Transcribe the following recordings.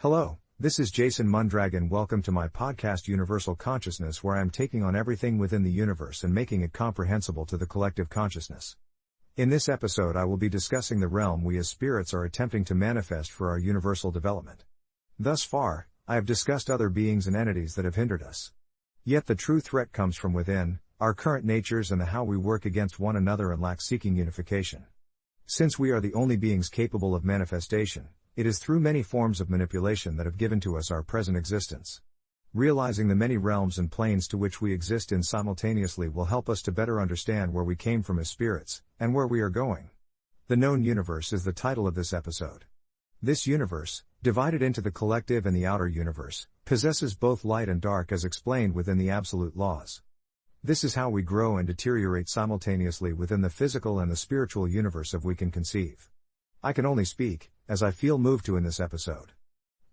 Hello, this is Jason Mundragon. Welcome to my podcast Universal Consciousness, where I am taking on everything within the universe and making it comprehensible to the collective consciousness. In this episode I will be discussing the realm we as spirits are attempting to manifest for our universal development. Thus far, I have discussed other beings and entities that have hindered us. Yet the true threat comes from within, our current natures and the how we work against one another and lack seeking unification. Since we are the only beings capable of manifestation, it is through many forms of manipulation that have given to us our present existence. Realizing the many realms and planes to which we exist in simultaneously will help us to better understand where we came from as spirits, and where we are going. The known universe is the title of this episode. This universe, divided into the collective and the outer universe, possesses both light and dark as explained within the absolute laws. This is how we grow and deteriorate simultaneously within the physical and the spiritual universe of we can conceive. I can only speak, as I feel moved to in this episode.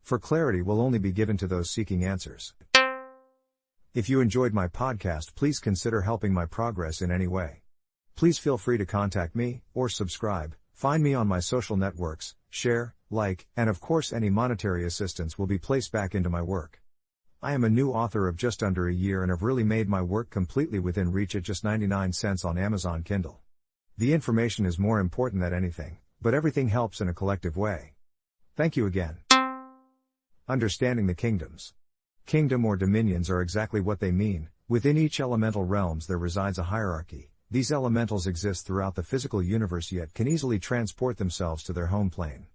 For clarity will only be given to those seeking answers. If you enjoyed my podcast, please consider helping my progress in any way. Please feel free to contact me, or subscribe, find me on my social networks, share, like, and of course any monetary assistance will be placed back into my work. I am a new author of just under a year and have really made my work completely within reach at just 99 cents on Amazon Kindle. The information is more important than anything, but everything helps in a collective way. Thank you again. Understanding the kingdoms. Kingdom or dominions are exactly what they mean. Within each elemental realms there resides a hierarchy. These elementals exist throughout the physical universe yet can easily transport themselves to their home plane.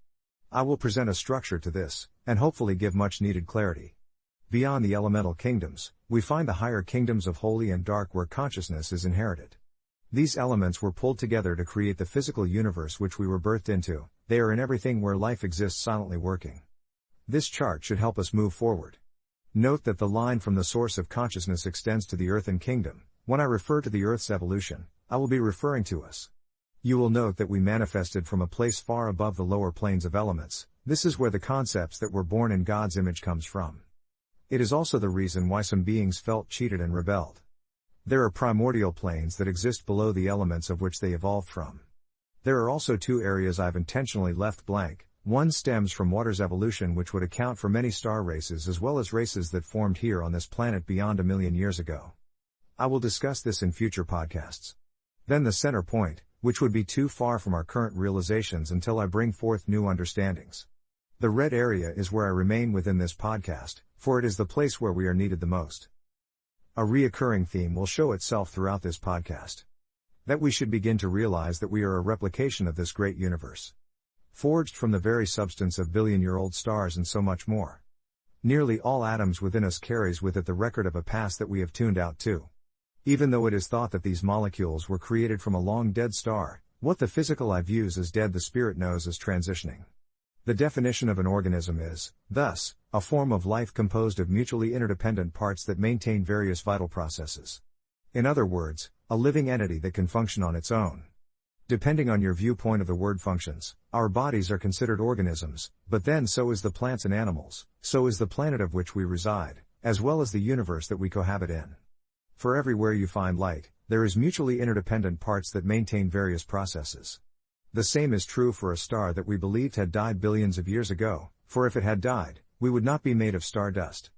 I will present a structure to this, and hopefully give much needed clarity. Beyond the elemental kingdoms, we find the higher kingdoms of holy and dark where consciousness is inherited. These elements were pulled together to create the physical universe which we were birthed into. They are in everything where life exists silently working. This chart should help us move forward. Note that the line from the source of consciousness extends to the earthen kingdom. When I refer to the earth's evolution, I will be referring to us. You will note that we manifested from a place far above the lower planes of elements. This is where the concepts that were born in God's image comes from. It is also the reason why some beings felt cheated and rebelled. There are primordial planes that exist below the elements of which they evolved from. There are also two areas I've intentionally left blank. One stems from water's evolution, which would account for many star races as well as races that formed here on this planet beyond 1 million years ago. I will discuss this in future podcasts. Then the center point, which would be too far from our current realizations until I bring forth new understandings. The red area is where I remain within this podcast, for it is the place where we are needed the most. A reoccurring theme will show itself throughout this podcast. That we should begin to realize that we are a replication of this great universe. Forged from the very substance of billion-year-old stars and so much more. Nearly all atoms within us carries with it the record of a past that we have tuned out to. Even though it is thought that these molecules were created from a long-dead star, what the physical eye views as dead the spirit knows as transitioning. The definition of an organism is, thus, a form of life composed of mutually interdependent parts that maintain various vital processes. In other words, a living entity that can function on its own. Depending on your viewpoint of the word functions, our bodies are considered organisms, but then so is the plants and animals, so is the planet of which we reside, as well as the universe that we cohabit in. For everywhere you find light, there is mutually interdependent parts that maintain various processes. The same is true for a star that we believed had died billions of years ago, for if it had died, we would not be made of stardust.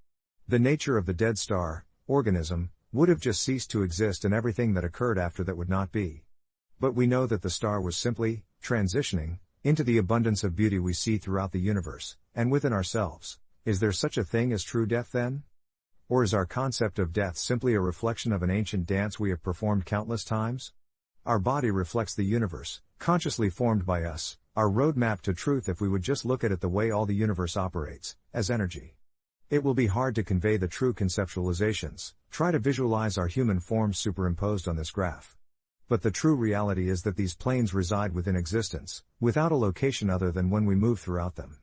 The nature of the dead star, organism, would have just ceased to exist and everything that occurred after that would not be. But we know that the star was simply transitioning into the abundance of beauty we see throughout the universe, and within ourselves. Is there such a thing as true death then? Or is our concept of death simply a reflection of an ancient dance we have performed countless times? Our body reflects the universe, consciously formed by us, our roadmap to truth if we would just look at it the way all the universe operates, as energy. It will be hard to convey the true conceptualizations. Try to visualize our human forms superimposed on this graph. But the true reality is that these planes reside within existence, without a location other than when we move throughout them.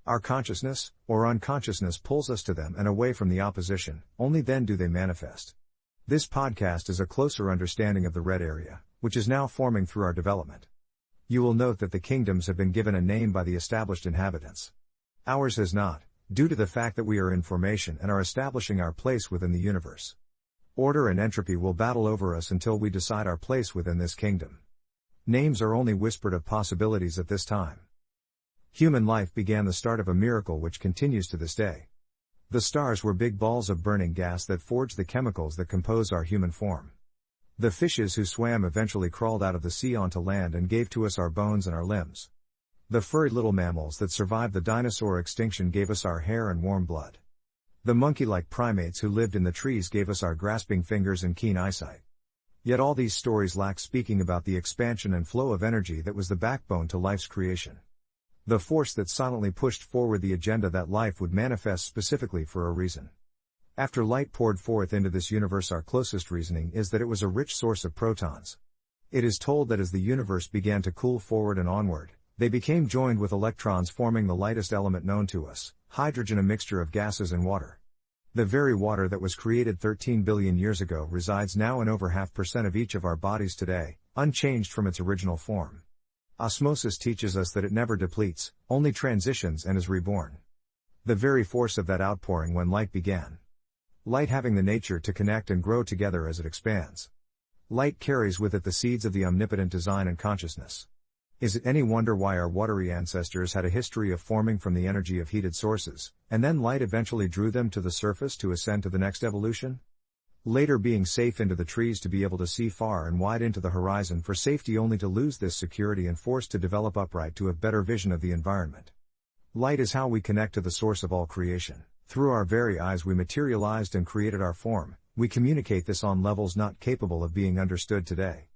Our consciousness, or unconsciousness pulls us to them and away from the opposition, only then do they manifest. This podcast is a closer understanding of the red area, which is now forming through our development. You will note that the kingdoms have been given a name by the established inhabitants. Ours has not, due to the fact that we are in formation and are establishing our place within the universe. Order and entropy will battle over us until we decide our place within this kingdom. Names are only whispered of possibilities at this time. Human life began the start of a miracle which continues to this day. The stars were big balls of burning gas that forged the chemicals that compose our human form. The fishes who swam eventually crawled out of the sea onto land and gave to us our bones and our limbs. The furry little mammals that survived the dinosaur extinction gave us our hair and warm blood. The monkey-like primates who lived in the trees gave us our grasping fingers and keen eyesight. Yet all these stories lack speaking about the expansion and flow of energy that was the backbone to life's creation. The force that silently pushed forward the agenda that life would manifest specifically for a reason. After light poured forth into this universe, our closest reasoning is that it was a rich source of protons. It is told that as the universe began to cool forward and onward, they became joined with electrons, forming the lightest element known to us, hydrogen, a mixture of gases and water. The very water that was created 13 billion years ago resides now in over 0.5% of each of our bodies today, unchanged from its original form. Osmosis teaches us that it never depletes, only transitions and is reborn. The very force of that outpouring when light began. Light having the nature to connect and grow together as it expands. Light carries with it the seeds of the omnipotent design and consciousness. Is it any wonder why our watery ancestors had a history of forming from the energy of heated sources, and then light eventually drew them to the surface to ascend to the next evolution? Later being safe into the trees to be able to see far and wide into the horizon for safety, only to lose this security and forced to develop upright to a better vision of the environment. Light is how we connect to the source of all creation. Through our very eyes we materialized and created our form. We communicate this on levels not capable of being understood today.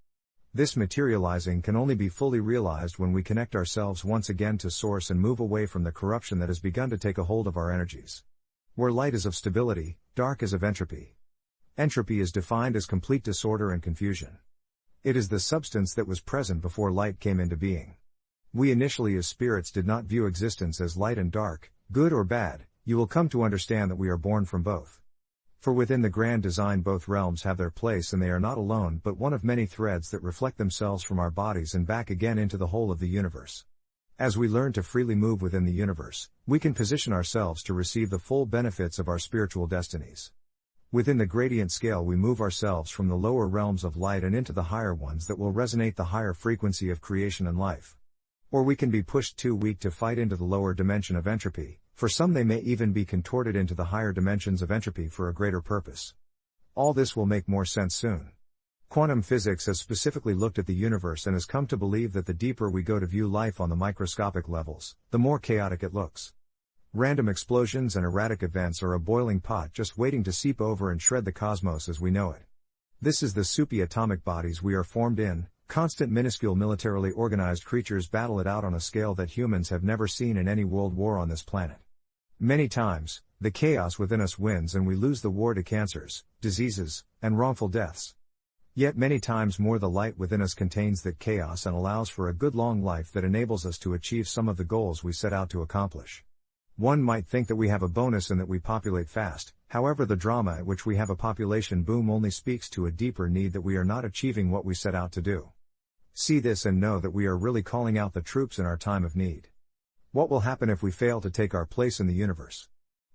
This materializing can only be fully realized when we connect ourselves once again to source and move away from the corruption that has begun to take a hold of our energies. Where light is of stability, dark is of entropy. Entropy is defined as complete disorder and confusion. It is the substance that was present before light came into being. We initially as spirits did not view existence as light and dark, good or bad. You will come to understand that we are born from both. For within the grand design both realms have their place, and they are not alone but one of many threads that reflect themselves from our bodies and back again into the whole of the universe. As we learn to freely move within the universe, we can position ourselves to receive the full benefits of our spiritual destinies. Within the gradient scale we move ourselves from the lower realms of light and into the higher ones that will resonate the higher frequency of creation and life. Or we can be pushed too weak to fight into the lower dimension of entropy. For some they may even be contorted into the higher dimensions of entropy for a greater purpose. All this will make more sense soon. Quantum physics has specifically looked at the universe and has come to believe that the deeper we go to view life on the microscopic levels, the more chaotic it looks. Random explosions and erratic events are a boiling pot just waiting to seep over and shred the cosmos as we know it. This is the soupy atomic bodies we are formed in. Constant minuscule militarily organized creatures battle it out on a scale that humans have never seen in any world war on this planet. Many times, the chaos within us wins and we lose the war to cancers, diseases, and wrongful deaths. Yet many times more the light within us contains that chaos and allows for a good long life that enables us to achieve some of the goals we set out to accomplish. One might think that we have a bonus in that we populate fast. However, the drama at which we have a population boom only speaks to a deeper need that we are not achieving what we set out to do. See this and know that we are really calling out the troops in our time of need. What will happen if we fail to take our place in the universe?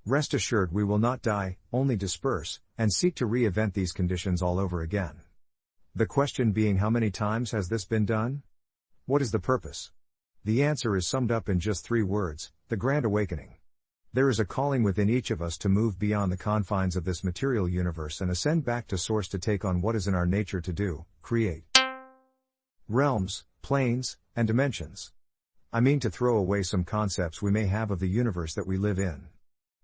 Rest assured we will not die, only disperse, and seek to reinvent these conditions all over again. The question being, how many times has this been done? What is the purpose? The answer is summed up in just 3 words: the Grand Awakening. There is a calling within each of us to move beyond the confines of this material universe and ascend back to source to take on what is in our nature to do, create realms, planes, and dimensions. I mean to throw away some concepts we may have of the universe that we live in.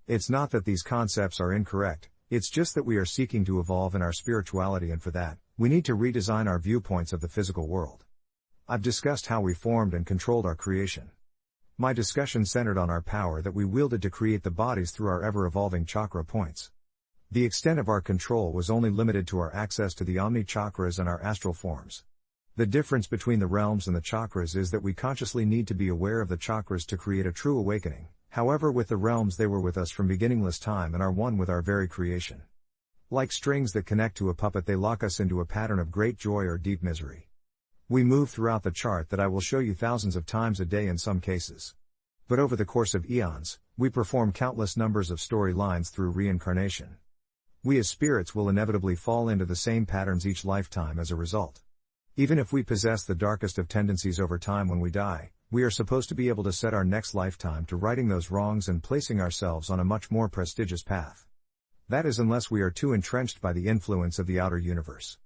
It's not that these concepts are incorrect, it's just that we are seeking to evolve in our spirituality, and for that, we need to redesign our viewpoints of the physical world. I've discussed how we formed and controlled our creation. My discussion centered on our power that we wielded to create the bodies through our ever-evolving chakra points. The extent of our control was only limited to our access to the omni chakras and our astral forms. The difference between the realms and the chakras is that we consciously need to be aware of the chakras to create a true awakening. However, with the realms they were with us from beginningless time and are one with our very creation. Like strings that connect to a puppet, they lock us into a pattern of great joy or deep misery. We move throughout the chart that I will show you thousands of times a day in some cases. But over the course of eons, we perform countless numbers of storylines through reincarnation. We as spirits will inevitably fall into the same patterns each lifetime as a result. Even if we possess the darkest of tendencies over time when we die, we are supposed to be able to set our next lifetime to righting those wrongs and placing ourselves on a much more prestigious path. That is, unless we are too entrenched by the influence of the outer universe.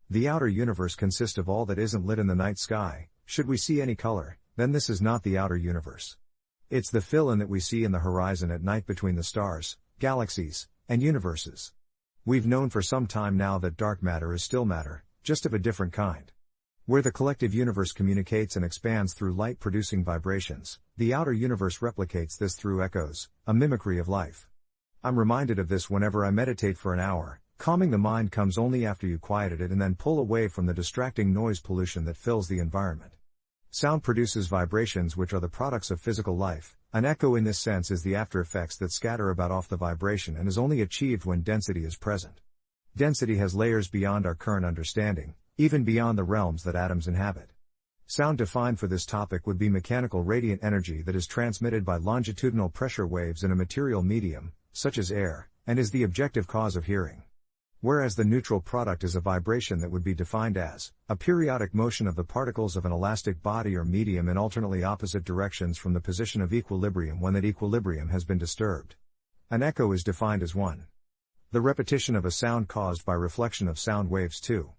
The outer universe consists of all that isn't lit in the night sky. Should we see any color, then this is not the outer universe. It's the fill-in that we see in the horizon at night between the stars, galaxies, and universes. We've known for some time now that dark matter is still matter, just of a different kind. Where the collective universe communicates and expands through light-producing vibrations, the outer universe replicates this through echoes, a mimicry of life. I'm reminded of this whenever I meditate for an hour. Calming the mind comes only after you quieted it and then pull away from the distracting noise pollution that fills the environment. Sound produces vibrations which are the products of physical life. An echo in this sense is the after effects that scatter about off the vibration and is only achieved when density is present. Density has layers beyond our current understanding, even beyond the realms that atoms inhabit. Sound defined for this topic would be mechanical radiant energy that is transmitted by longitudinal pressure waves in a material medium, such as air, and is the objective cause of hearing. Whereas the neutral product is a vibration that would be defined as a periodic motion of the particles of an elastic body or medium in alternately opposite directions from the position of equilibrium when that equilibrium has been disturbed. An echo is defined as 1. The repetition of a sound caused by reflection of sound waves. 2.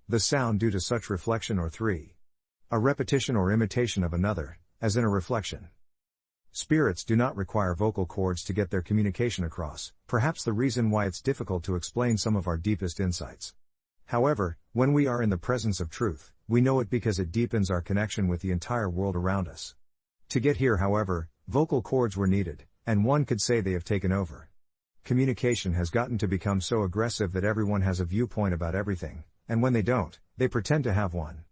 The sound due to such reflection. Or 3. A repetition or imitation of another, as in a reflection. Spirits do not require vocal cords to get their communication across, perhaps the reason why it's difficult to explain some of our deepest insights. However, when we are in the presence of truth, we know it because it deepens our connection with the entire world around us. To get here, however, vocal cords were needed, and one could say they have taken over. Communication has gotten to become so aggressive that everyone has a viewpoint about everything, and when they don't, they pretend to have one.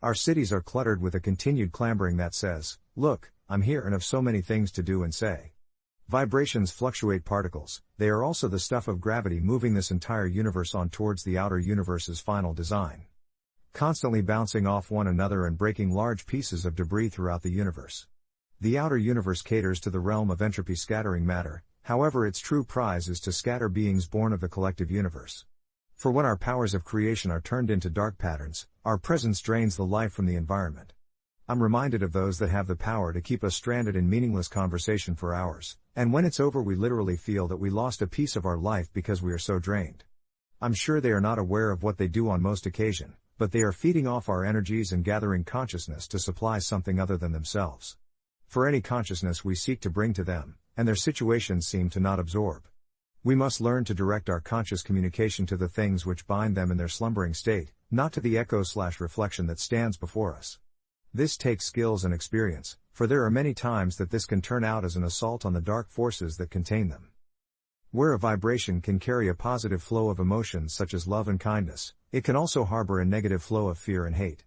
Our cities are cluttered with a continued clambering that says, "Look, I'm here and have so many things to do and say." Vibrations fluctuate particles, they are also the stuff of gravity moving this entire universe on towards the outer universe's final design. Constantly bouncing off one another and breaking large pieces of debris throughout the universe. The outer universe caters to the realm of entropy scattering matter, however its true prize is to scatter beings born of the collective universe. For when our powers of creation are turned into dark patterns, our presence drains the life from the environment. I'm reminded of those that have the power to keep us stranded in meaningless conversation for hours, and when it's over we literally feel that we lost a piece of our life because we are so drained. I'm sure they are not aware of what they do on most occasion, but they are feeding off our energies and gathering consciousness to supply something other than themselves. For any consciousness we seek to bring to them, and their situations seem to not absorb. We must learn to direct our conscious communication to the things which bind them in their slumbering state, not to the echo/reflection that stands before us. This takes skills and experience, for there are many times that this can turn out as an assault on the dark forces that contain them. Where a vibration can carry a positive flow of emotions such as love and kindness, it can also harbor a negative flow of fear and hate.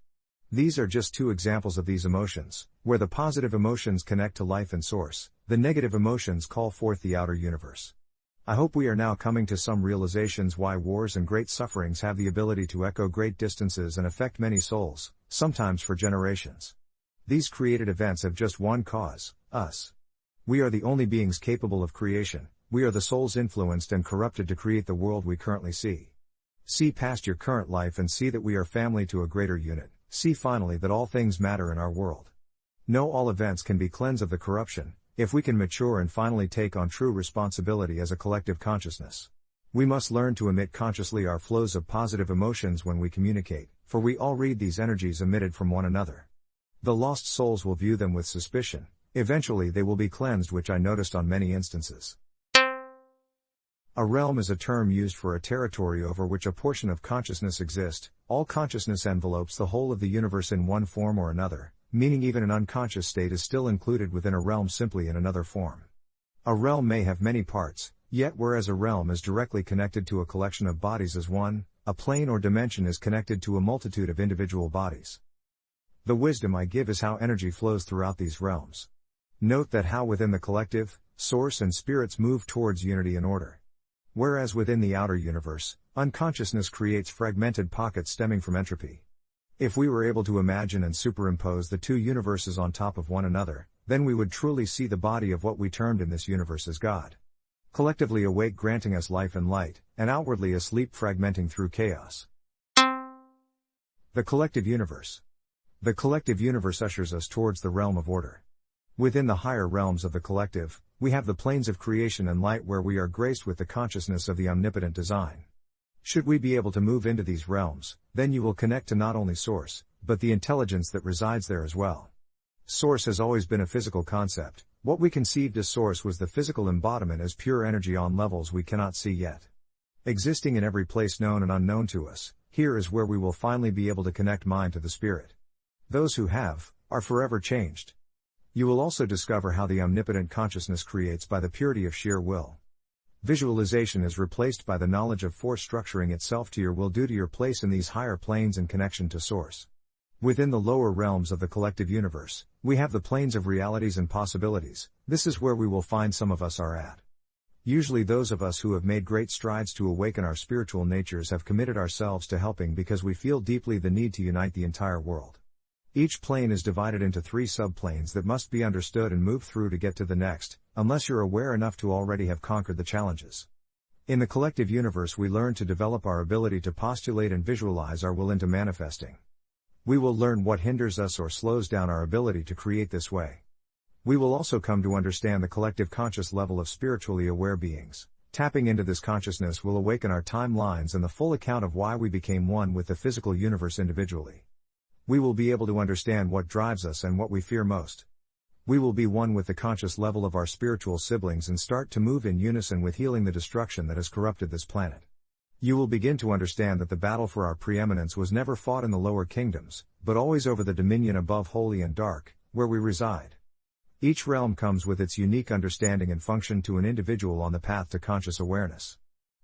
These are just two examples of these emotions. Where the positive emotions connect to life and source, the negative emotions call forth the outer universe. I hope we are now coming to some realizations why wars and great sufferings have the ability to echo great distances and affect many souls, sometimes for generations. These created events have just one cause, us. We are the only beings capable of creation, we are the souls influenced and corrupted to create the world we currently see. See past your current life and see that we are family to a greater unit, see finally that all things matter in our world. Know all events can be cleansed of the corruption, if we can mature and finally take on true responsibility as a collective consciousness. We must learn to emit consciously our flows of positive emotions when we communicate, for we all read these energies emitted from one another. The lost souls will view them with suspicion, eventually they will be cleansed, which I noticed on many instances. A realm is a term used for a territory over which a portion of consciousness exists. All consciousness envelopes the whole of the universe in one form or another, meaning even an unconscious state is still included within a realm simply in another form. A realm may have many parts, yet whereas a realm is directly connected to a collection of bodies as one, a plane or dimension is connected to a multitude of individual bodies. The wisdom I give is how energy flows throughout these realms. Note that how within the collective, source and spirits move towards unity and order. Whereas within the outer universe, unconsciousness creates fragmented pockets stemming from entropy. If we were able to imagine and superimpose the two universes on top of one another, then we would truly see the body of what we termed in this universe as God. Collectively awake granting us life and light, and outwardly asleep fragmenting through chaos. The collective universe. The collective universe ushers us towards the realm of order. Within the higher realms of the collective, we have the planes of creation and light where we are graced with the consciousness of the omnipotent design. Should we be able to move into these realms, then you will connect to not only Source, but the intelligence that resides there as well. Source has always been a physical concept. What we conceived as Source was the physical embodiment as pure energy on levels we cannot see yet. Existing in every place known and unknown to us, here is where we will finally be able to connect mind to the spirit. Those who have, are forever changed. You will also discover how the omnipotent consciousness creates by the purity of sheer will. Visualization is replaced by the knowledge of force structuring itself to your will due to your place in these higher planes and connection to Source. Within the lower realms of the collective universe, we have the planes of realities and possibilities. This is where we will find some of us are at. Usually those of us who have made great strides to awaken our spiritual natures have committed ourselves to helping because we feel deeply the need to unite the entire world. Each plane is divided into 3 subplanes that must be understood and moved through to get to the next, unless you're aware enough to already have conquered the challenges. In the collective universe we learn to develop our ability to postulate and visualize our will into manifesting. We will learn what hinders us or slows down our ability to create this way. We will also come to understand the collective conscious level of spiritually aware beings. Tapping into this consciousness will awaken our timelines and the full account of why we became one with the physical universe individually. We will be able to understand what drives us and what we fear most. We will be one with the conscious level of our spiritual siblings and start to move in unison with healing the destruction that has corrupted this planet. You will begin to understand that the battle for our preeminence was never fought in the lower kingdoms, but always over the dominion above holy and dark, where we reside. Each realm comes with its unique understanding and function to an individual on the path to conscious awareness.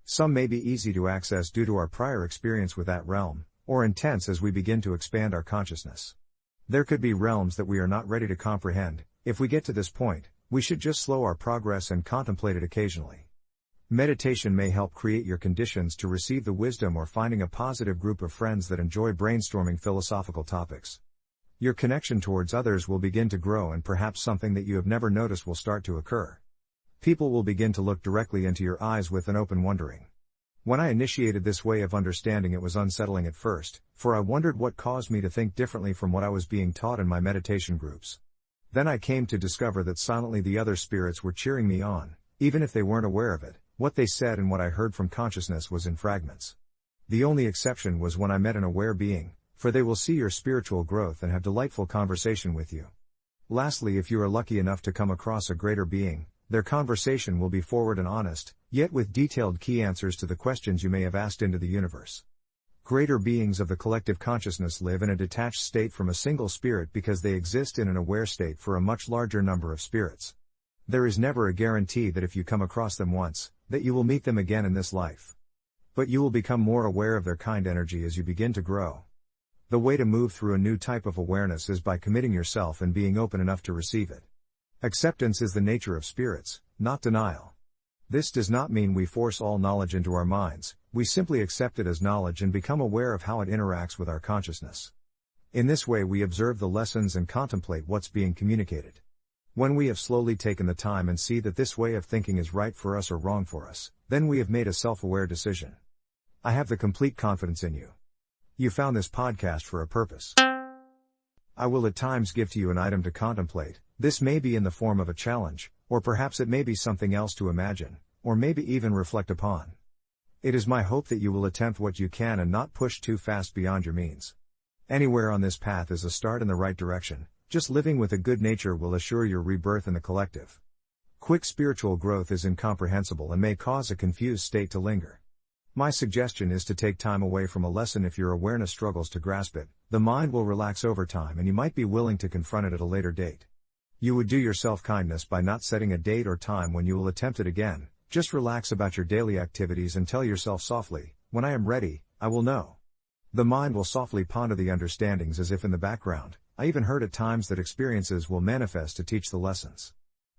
Some may be easy to access due to our prior experience with that realm, or intense as we begin to expand our consciousness. There could be realms that we are not ready to comprehend. If we get to this point, we should just slow our progress and contemplate it occasionally. Meditation may help create your conditions to receive the wisdom or finding a positive group of friends that enjoy brainstorming philosophical topics. Your connection towards others will begin to grow and perhaps something that you have never noticed will start to occur. People will begin to look directly into your eyes with an open wondering. When I initiated this way of understanding it was unsettling at first, for I wondered what caused me to think differently from what I was being taught in my meditation groups. Then I came to discover that silently the other spirits were cheering me on, even if they weren't aware of it. What they said and what I heard from consciousness was in fragments. The only exception was when I met an aware being, for they will see your spiritual growth and have delightful conversation with you. Lastly, if you are lucky enough to come across a greater being, their conversation will be forward and honest, yet with detailed key answers to the questions you may have asked into the universe. Greater beings of the collective consciousness live in a detached state from a single spirit because they exist in an aware state for a much larger number of spirits. There is never a guarantee that if you come across them once, that you will meet them again in this life. But you will become more aware of their kind energy as you begin to grow. The way to move through a new type of awareness is by committing yourself and being open enough to receive it. Acceptance is the nature of spirits, not denial. This does not mean we force all knowledge into our minds, we simply accept it as knowledge and become aware of how it interacts with our consciousness. In this way we observe the lessons and contemplate what's being communicated. When we have slowly taken the time and see that this way of thinking is right for us or wrong for us, then we have made a self-aware decision. I have the complete confidence in you. You found this podcast for a purpose. I will at times give to you an item to contemplate. This may be in the form of a challenge, or perhaps it may be something else to imagine, or maybe even reflect upon. It is my hope that you will attempt what you can and not push too fast beyond your means. Anywhere on this path is a start in the right direction. Just living with a good nature will assure your rebirth in the collective. Quick spiritual growth is incomprehensible and may cause a confused state to linger. My suggestion is to take time away from a lesson if your awareness struggles to grasp it. The mind will relax over time and you might be willing to confront it at a later date. You would do yourself kindness by not setting a date or time when you will attempt it again. Just relax about your daily activities and tell yourself softly, when I am ready, I will know. The mind will softly ponder the understandings as if in the background. I even heard at times that experiences will manifest to teach the lessons.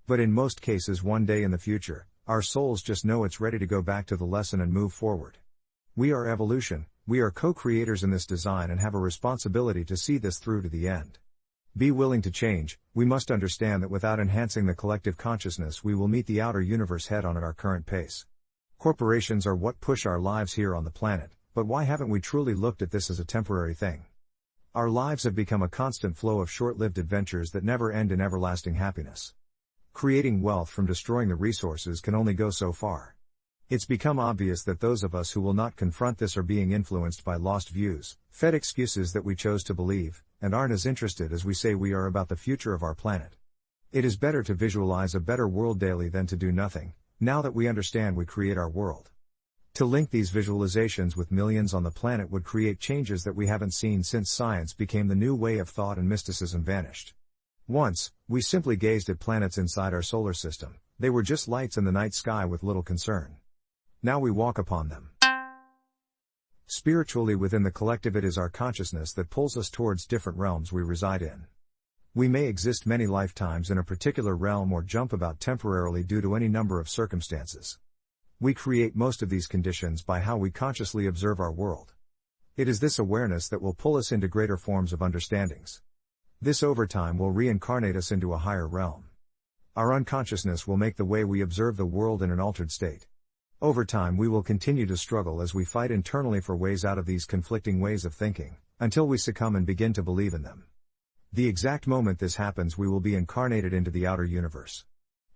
But in most cases one day in the future, our souls just know it's ready to go back to the lesson and move forward. We are evolution, we are co-creators in this design and have a responsibility to see this through to the end. Be willing to change. We must understand that without enhancing the collective consciousness we will meet the outer universe head-on at our current pace. Corporations are what push our lives here on the planet, but why haven't we truly looked at this as a temporary thing? Our lives have become a constant flow of short-lived adventures that never end in everlasting happiness. Creating wealth from destroying the resources can only go so far. It's become obvious that those of us who will not confront this are being influenced by lost views, fed excuses that we chose to believe, and aren't as interested as we say we are about the future of our planet. It is better to visualize a better world daily than to do nothing, now that we understand we create our world. To link these visualizations with millions on the planet would create changes that we haven't seen since science became the new way of thought and mysticism vanished. Once, we simply gazed at planets inside our solar system. They were just lights in the night sky with little concern. Now we walk upon them. Spiritually within the collective, it is our consciousness that pulls us towards different realms we reside in. We may exist many lifetimes in a particular realm or jump about temporarily due to any number of circumstances. We create most of these conditions by how we consciously observe our world. It is this awareness that will pull us into greater forms of understandings. This over time will reincarnate us into a higher realm. Our unconsciousness will make the way we observe the world in an altered state. Over time we will continue to struggle as we fight internally for ways out of these conflicting ways of thinking, until we succumb and begin to believe in them. The exact moment this happens, we will be incarnated into the outer universe.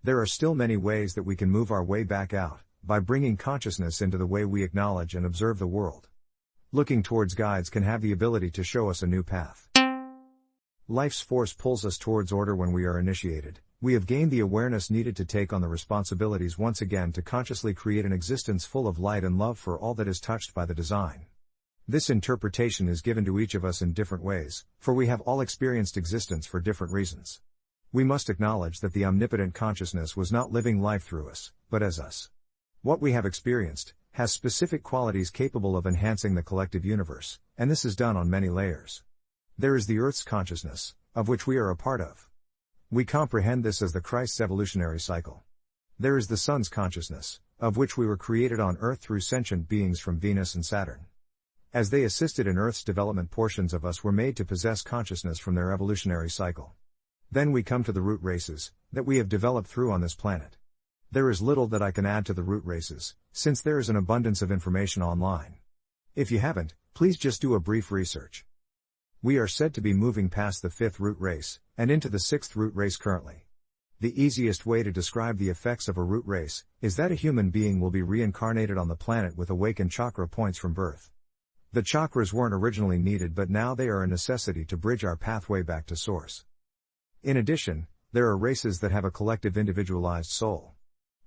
There are still many ways that we can move our way back out, by bringing consciousness into the way we acknowledge and observe the world. Looking towards guides can have the ability to show us a new path. Life's force pulls us towards order when we are initiated. We have gained the awareness needed to take on the responsibilities once again to consciously create an existence full of light and love for all that is touched by the design. This interpretation is given to each of us in different ways, for we have all experienced existence for different reasons. We must acknowledge that the omnipotent consciousness was not living life through us, but as us. What we have experienced has specific qualities capable of enhancing the collective universe, and this is done on many layers. There is the Earth's consciousness, of which we are a part of. We comprehend this as the Christ's evolutionary cycle. There is the Sun's consciousness, of which we were created on Earth through sentient beings from Venus and Saturn. As they assisted in Earth's development, portions of us were made to possess consciousness from their evolutionary cycle. Then we come to the root races, that we have developed through on this planet. There is little that I can add to the root races, since there is an abundance of information online. If you haven't, please just do a brief research. We are said to be moving past the 5th root race, and into the 6th root race currently. The easiest way to describe the effects of a root race, is that a human being will be reincarnated on the planet with awakened chakra points from birth. The chakras weren't originally needed, but now they are a necessity to bridge our pathway back to source. In addition, there are races that have a collective individualized soul.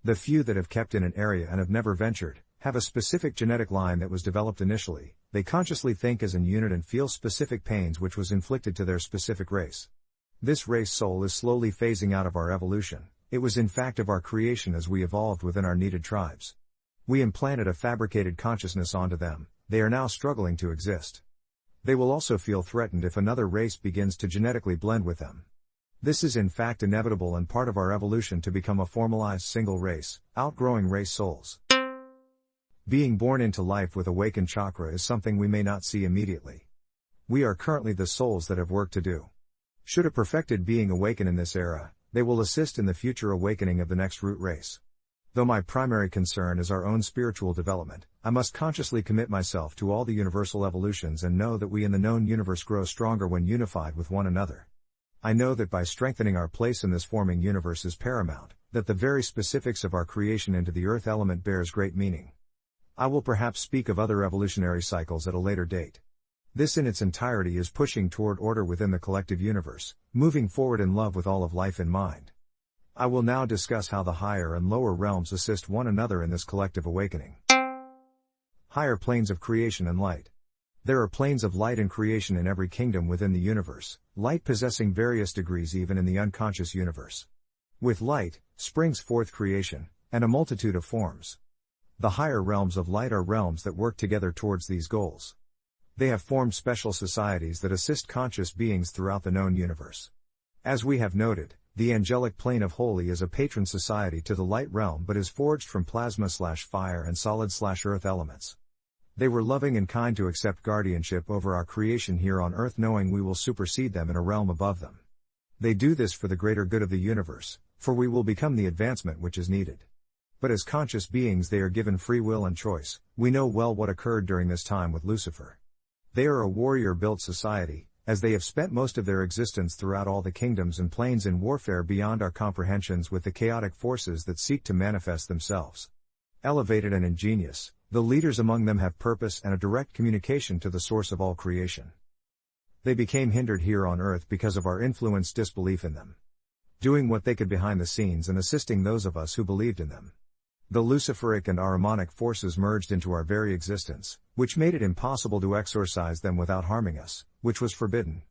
The few that have kept in an area and have never ventured, have a specific genetic line that was developed initially. They consciously think as an unit and feel specific pains which was inflicted to their specific race. This race soul is slowly phasing out of our evolution. It was in fact of our creation as we evolved within our needed tribes. We implanted a fabricated consciousness onto them. They are now struggling to exist. They will also feel threatened if another race begins to genetically blend with them. This is in fact inevitable and part of our evolution to become a formalized single race, outgrowing race souls. Being born into life with awakened chakra is something we may not see immediately. We are currently the souls that have work to do. Should a perfected being awaken in this era, they will assist in the future awakening of the next root race. Though my primary concern is our own spiritual development, I must consciously commit myself to all the universal evolutions and know that we in the known universe grow stronger when unified with one another. I know that by strengthening our place in this forming universe is paramount, that the very specifics of our creation into the earth element bears great meaning. I will perhaps speak of other evolutionary cycles at a later date. This in its entirety is pushing toward order within the collective universe, moving forward in love with all of life in mind. I will now discuss how the higher and lower realms assist one another in this collective awakening. Higher planes of creation and light. There are planes of light and creation in every kingdom within the universe, light possessing various degrees even in the unconscious universe. With light, springs forth creation, and a multitude of forms. The higher realms of light are realms that work together towards these goals. They have formed special societies that assist conscious beings throughout the known universe. As we have noted, the angelic plane of holy is a patron society to the light realm but is forged from plasma/fire and solid/earth elements. They were loving and kind to accept guardianship over our creation here on earth, knowing we will supersede them in a realm above them. They do this for the greater good of the universe, for we will become the advancement which is needed. But as conscious beings they are given free will and choice. We know well what occurred during this time with Lucifer. They are a warrior-built society, as they have spent most of their existence throughout all the kingdoms and planes in warfare beyond our comprehensions with the chaotic forces that seek to manifest themselves. Elevated and ingenious, the leaders among them have purpose and a direct communication to the source of all creation. They became hindered here on earth because of our influenced disbelief in them, doing what they could behind the scenes and assisting those of us who believed in them. The Luciferic and Ahrimanic forces merged into our very existence, which made it impossible to exorcise them without harming us, which was forbidden.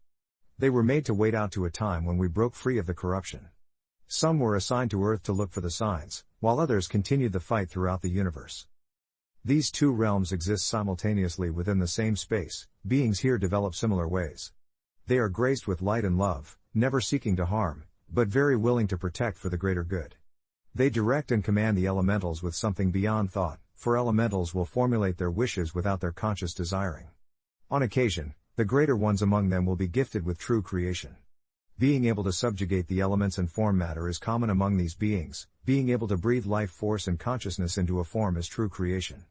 They were made to wait out to a time when we broke free of the corruption. Some were assigned to Earth to look for the signs, while others continued the fight throughout the universe. These two realms exist simultaneously within the same space. Beings here develop similar ways. They are graced with light and love, never seeking to harm, but very willing to protect for the greater good. They direct and command the elementals with something beyond thought, for elementals will formulate their wishes without their conscious desiring. On occasion, the greater ones among them will be gifted with true creation. Being able to subjugate the elements and form matter is common among these beings. Being able to breathe life force and consciousness into a form is true creation.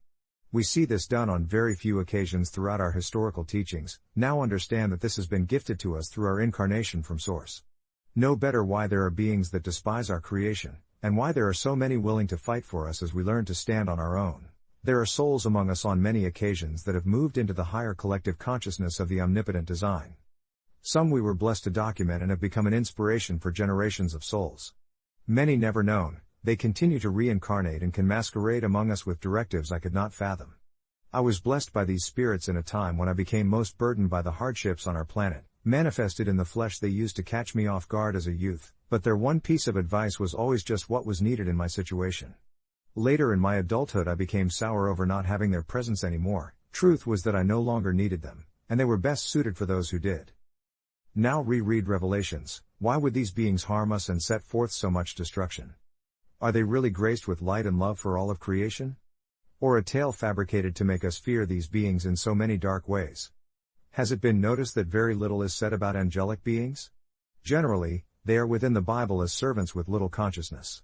We see this done on very few occasions throughout our historical teachings. Now understand that this has been gifted to us through our incarnation from Source. Know better why there are beings that despise our creation, and why there are so many willing to fight for us as we learn to stand on our own. There are souls among us on many occasions that have moved into the higher collective consciousness of the Omnipotent Design. Some we were blessed to document and have become an inspiration for generations of souls. Many never known, they continue to reincarnate and can masquerade among us with directives I could not fathom. I was blessed by these spirits in a time when I became most burdened by the hardships on our planet, manifested in the flesh. They used to catch me off guard as a youth, but their one piece of advice was always just what was needed in my situation. Later in my adulthood I became sour over not having their presence anymore. Truth was that I no longer needed them, and they were best suited for those who did. Now reread Revelations. Why would these beings harm us and set forth so much destruction? Are they really graced with light and love for all of creation? Or a tale fabricated to make us fear these beings in so many dark ways? Has it been noticed that very little is said about angelic beings? Generally, they are within the Bible as servants with little consciousness.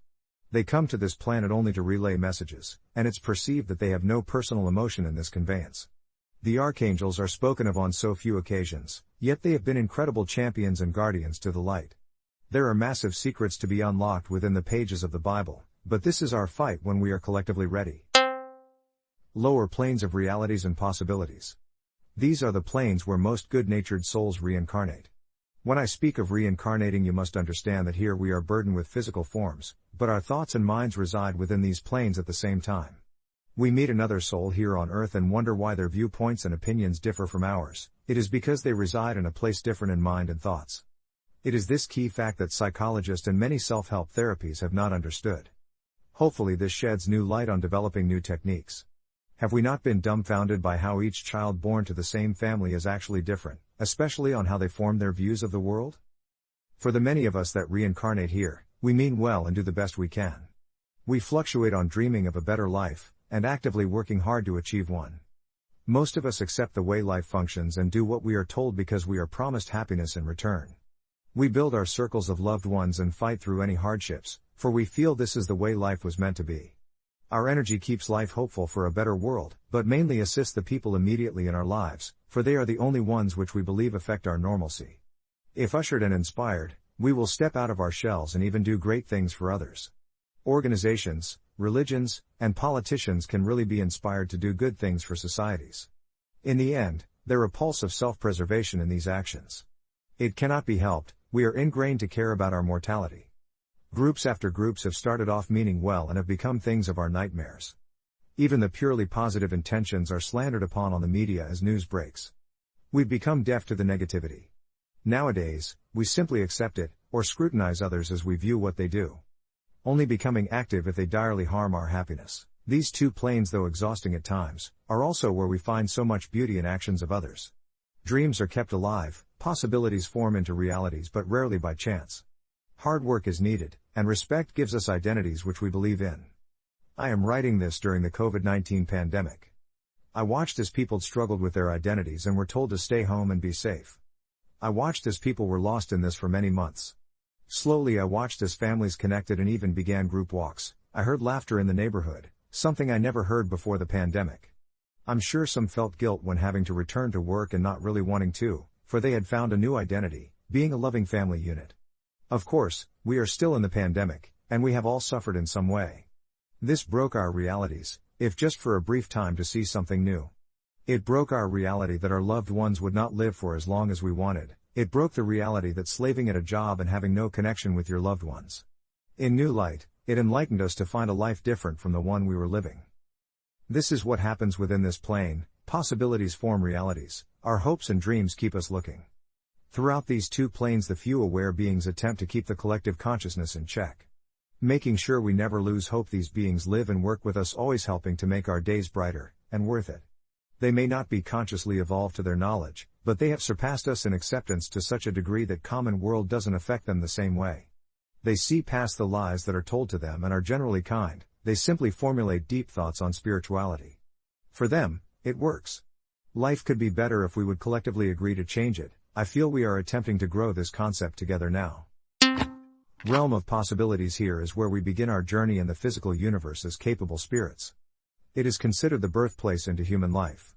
They come to this planet only to relay messages, and it's perceived that they have no personal emotion in this conveyance. The archangels are spoken of on so few occasions, yet they have been incredible champions and guardians to the light. There are massive secrets to be unlocked within the pages of the Bible, but this is our fight when we are collectively ready. Lower planes of realities and possibilities. These are the planes where most good-natured souls reincarnate. When I speak of reincarnating, you must understand that here we are burdened with physical forms, but our thoughts and minds reside within these planes at the same time. We meet another soul here on earth and wonder why their viewpoints and opinions differ from ours. It is because they reside in a place different in mind and thoughts. It is this key fact that psychologists and many self-help therapies have not understood. Hopefully this sheds new light on developing new techniques. Have we not been dumbfounded by how each child born to the same family is actually different, especially on how they form their views of the world? For the many of us that reincarnate here, we mean well and do the best we can. We fluctuate on dreaming of a better life, and actively working hard to achieve one. Most of us accept the way life functions and do what we are told because we are promised happiness in return. We build our circles of loved ones and fight through any hardships, for we feel this is the way life was meant to be. Our energy keeps life hopeful for a better world, but mainly assists the people immediately in our lives, for they are the only ones which we believe affect our normalcy. If ushered and inspired, we will step out of our shells and even do great things for others. Organizations, religions, and politicians can really be inspired to do good things for societies. In the end, there are a pulse of self-preservation in these actions. It cannot be helped, we are ingrained to care about our mortality. Groups after groups have started off meaning well and have become things of our nightmares. Even the purely positive intentions are slandered upon on the media as news breaks. We've become deaf to the negativity. Nowadays, we simply accept it, or scrutinize others as we view what they do. Only becoming active if they direly harm our happiness. These two planes, though exhausting at times, are also where we find so much beauty in actions of others. Dreams are kept alive, possibilities form into realities but rarely by chance. Hard work is needed, and respect gives us identities which we believe in. I am writing this during the COVID-19 pandemic. I watched as people struggled with their identities and were told to stay home and be safe. I watched as people were lost in this for many months. Slowly I watched as families connected and even began group walks. I heard laughter in the neighborhood, something I never heard before the pandemic. I'm sure some felt guilt when having to return to work and not really wanting to, for they had found a new identity, being a loving family unit. Of course, we are still in the pandemic, and we have all suffered in some way. This broke our realities, if just for a brief time to see something new. It broke our reality that our loved ones would not live for as long as we wanted. It broke the reality that slaving at a job and having no connection with your loved ones. In new light, it enlightened us to find a life different from the one we were living. This is what happens within this plane. Possibilities form realities. Our hopes and dreams keep us looking. Throughout these two planes, the few aware beings attempt to keep the collective consciousness in check. Making sure we never lose hope, these beings live and work with us, always helping to make our days brighter, and worth it. They may not be consciously evolved to their knowledge, but they have surpassed us in acceptance to such a degree that common world doesn't affect them the same way. They see past the lies that are told to them and are generally kind. They simply formulate deep thoughts on spirituality. For them, it works. Life could be better if we would collectively agree to change it. I feel we are attempting to grow this concept together now. Realm of possibilities. Here is where we begin our journey in the physical universe as capable spirits. It is considered the birthplace into human life.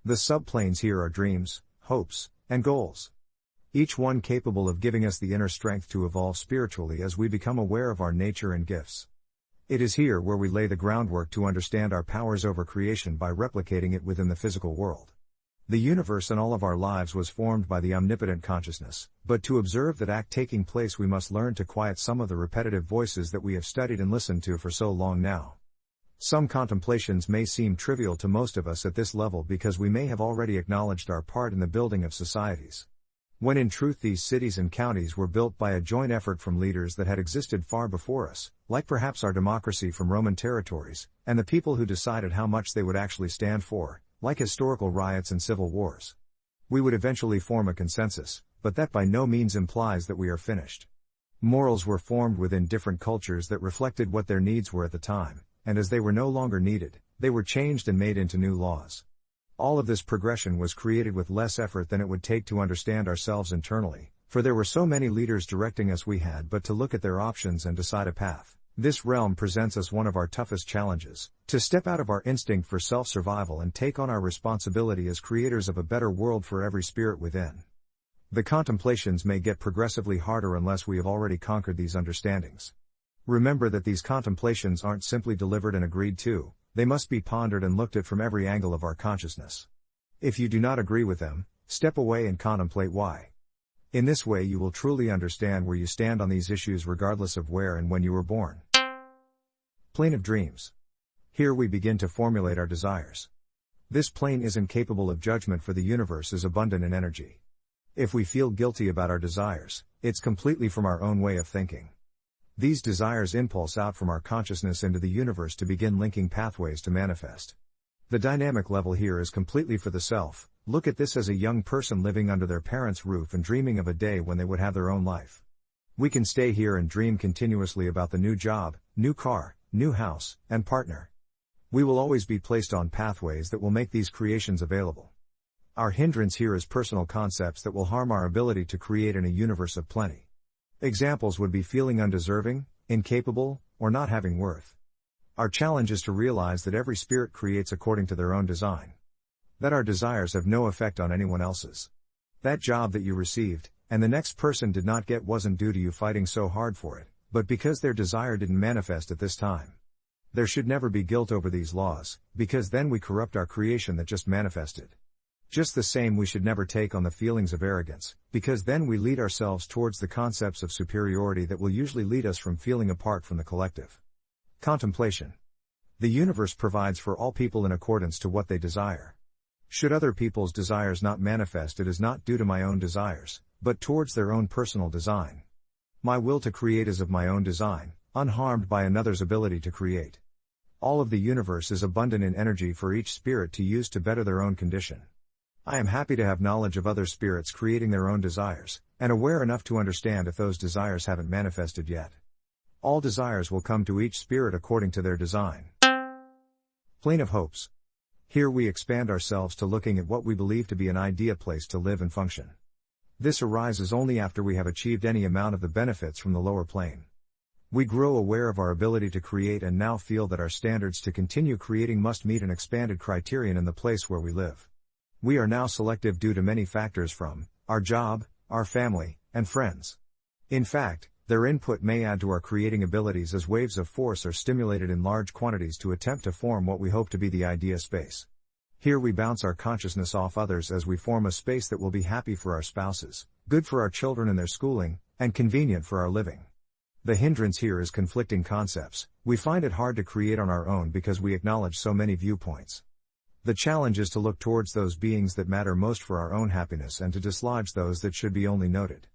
The subplanes here are dreams, hopes, and goals. Each one capable of giving us the inner strength to evolve spiritually as we become aware of our nature and gifts. It is here where we lay the groundwork to understand our powers over creation by replicating it within the physical world. The universe and all of our lives was formed by the omnipotent consciousness, but to observe that act taking place we must learn to quiet some of the repetitive voices that we have studied and listened to for so long now. Some contemplations may seem trivial to most of us at this level because we may have already acknowledged our part in the building of societies. When in truth these cities and counties were built by a joint effort from leaders that had existed far before us, like perhaps our democracy from Roman territories, and the people who decided how much they would actually stand for, like historical riots and civil wars. We would eventually form a consensus, but that by no means implies that we are finished. Morals were formed within different cultures that reflected what their needs were at the time, and as they were no longer needed, they were changed and made into new laws. All of this progression was created with less effort than it would take to understand ourselves internally, for there were so many leaders directing us we had but to look at their options and decide a path. This realm presents us one of our toughest challenges, to step out of our instinct for self-survival and take on our responsibility as creators of a better world for every spirit within. The contemplations may get progressively harder unless we have already conquered these understandings. Remember that these contemplations aren't simply delivered and agreed to, they must be pondered and looked at from every angle of our consciousness. If you do not agree with them, step away and contemplate why. In this way you will truly understand where you stand on these issues regardless of where and when you were born. Plane of dreams. Here we begin to formulate our desires. This plane isn't capable of judgment, for the universe is abundant in energy. If we feel guilty about our desires, it's completely from our own way of thinking. These desires impulse out from our consciousness into the universe to begin linking pathways to manifest. The dynamic level here is completely for the self. Look at this as a young person living under their parents' roof and dreaming of a day when they would have their own life. We can stay here and dream continuously about the new job, new car, new house, and partner. We will always be placed on pathways that will make these creations available. Our hindrance here is personal concepts that will harm our ability to create in a universe of plenty. Examples would be feeling undeserving, incapable, or not having worth. Our challenge is to realize that every spirit creates according to their own design. That our desires have no effect on anyone else's. That job that you received, and the next person did not get, wasn't due to you fighting so hard for it, but because their desire didn't manifest at this time. There should never be guilt over these laws, because then we corrupt our creation that just manifested. Just the same, we should never take on the feelings of arrogance, because then we lead ourselves towards the concepts of superiority that will usually lead us from feeling apart from the collective. Contemplation. The universe provides for all people in accordance to what they desire. Should other people's desires not manifest, it is not due to my own desires, but towards their own personal design. My will to create is of my own design, unharmed by another's ability to create. All of the universe is abundant in energy for each spirit to use to better their own condition. I am happy to have knowledge of other spirits creating their own desires, and aware enough to understand if those desires haven't manifested yet. All desires will come to each spirit according to their design. Plane of hopes. Here we expand ourselves to looking at what we believe to be an ideal place to live and function. This arises only after we have achieved any amount of the benefits from the lower plane. We grow aware of our ability to create and now feel that our standards to continue creating must meet an expanded criterion in the place where we live. We are now selective due to many factors, from our job, our family, and friends. In fact, their input may add to our creating abilities as waves of force are stimulated in large quantities to attempt to form what we hope to be the idea space. Here we bounce our consciousness off others as we form a space that will be happy for our spouses, good for our children and their schooling, and convenient for our living. The hindrance here is conflicting concepts. We find it hard to create on our own because we acknowledge so many viewpoints. The challenge is to look towards those beings that matter most for our own happiness and to dislodge those that should be only noted.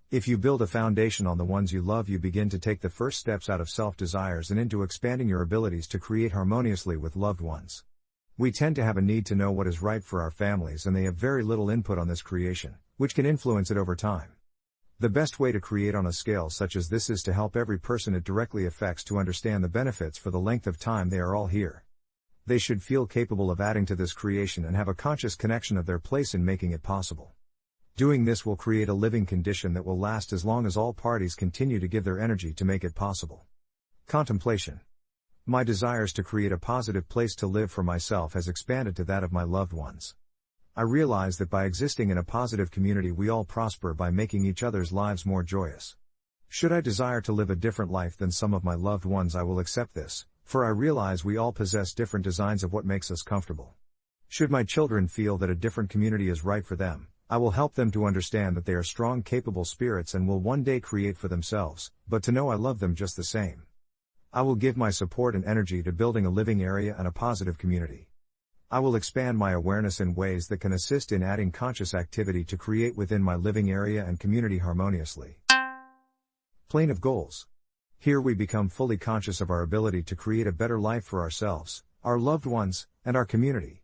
If you build a foundation on the ones you love, you begin to take the first steps out of self-desires and into expanding your abilities to create harmoniously with loved ones. We tend to have a need to know what is right for our families, and they have very little input on this creation, which can influence it over time. The best way to create on a scale such as this is to help every person it directly affects to understand the benefits for the length of time they are all here. They should feel capable of adding to this creation and have a conscious connection of their place in making it possible. Doing this will create a living condition that will last as long as all parties continue to give their energy to make it possible. Contemplation. My desires to create a positive place to live for myself has expanded to that of my loved ones. I realize that by existing in a positive community we all prosper by making each other's lives more joyous. Should I desire to live a different life than some of my loved ones, I will accept this, for I realize we all possess different designs of what makes us comfortable. Should my children feel that a different community is right for them, I will help them to understand that they are strong, capable spirits and will one day create for themselves, but to know I love them just the same. I will give my support and energy to building a living area and a positive community. I will expand my awareness in ways that can assist in adding conscious activity to create within my living area and community harmoniously. Plane of goals. Here we become fully conscious of our ability to create a better life for ourselves, our loved ones, and our community.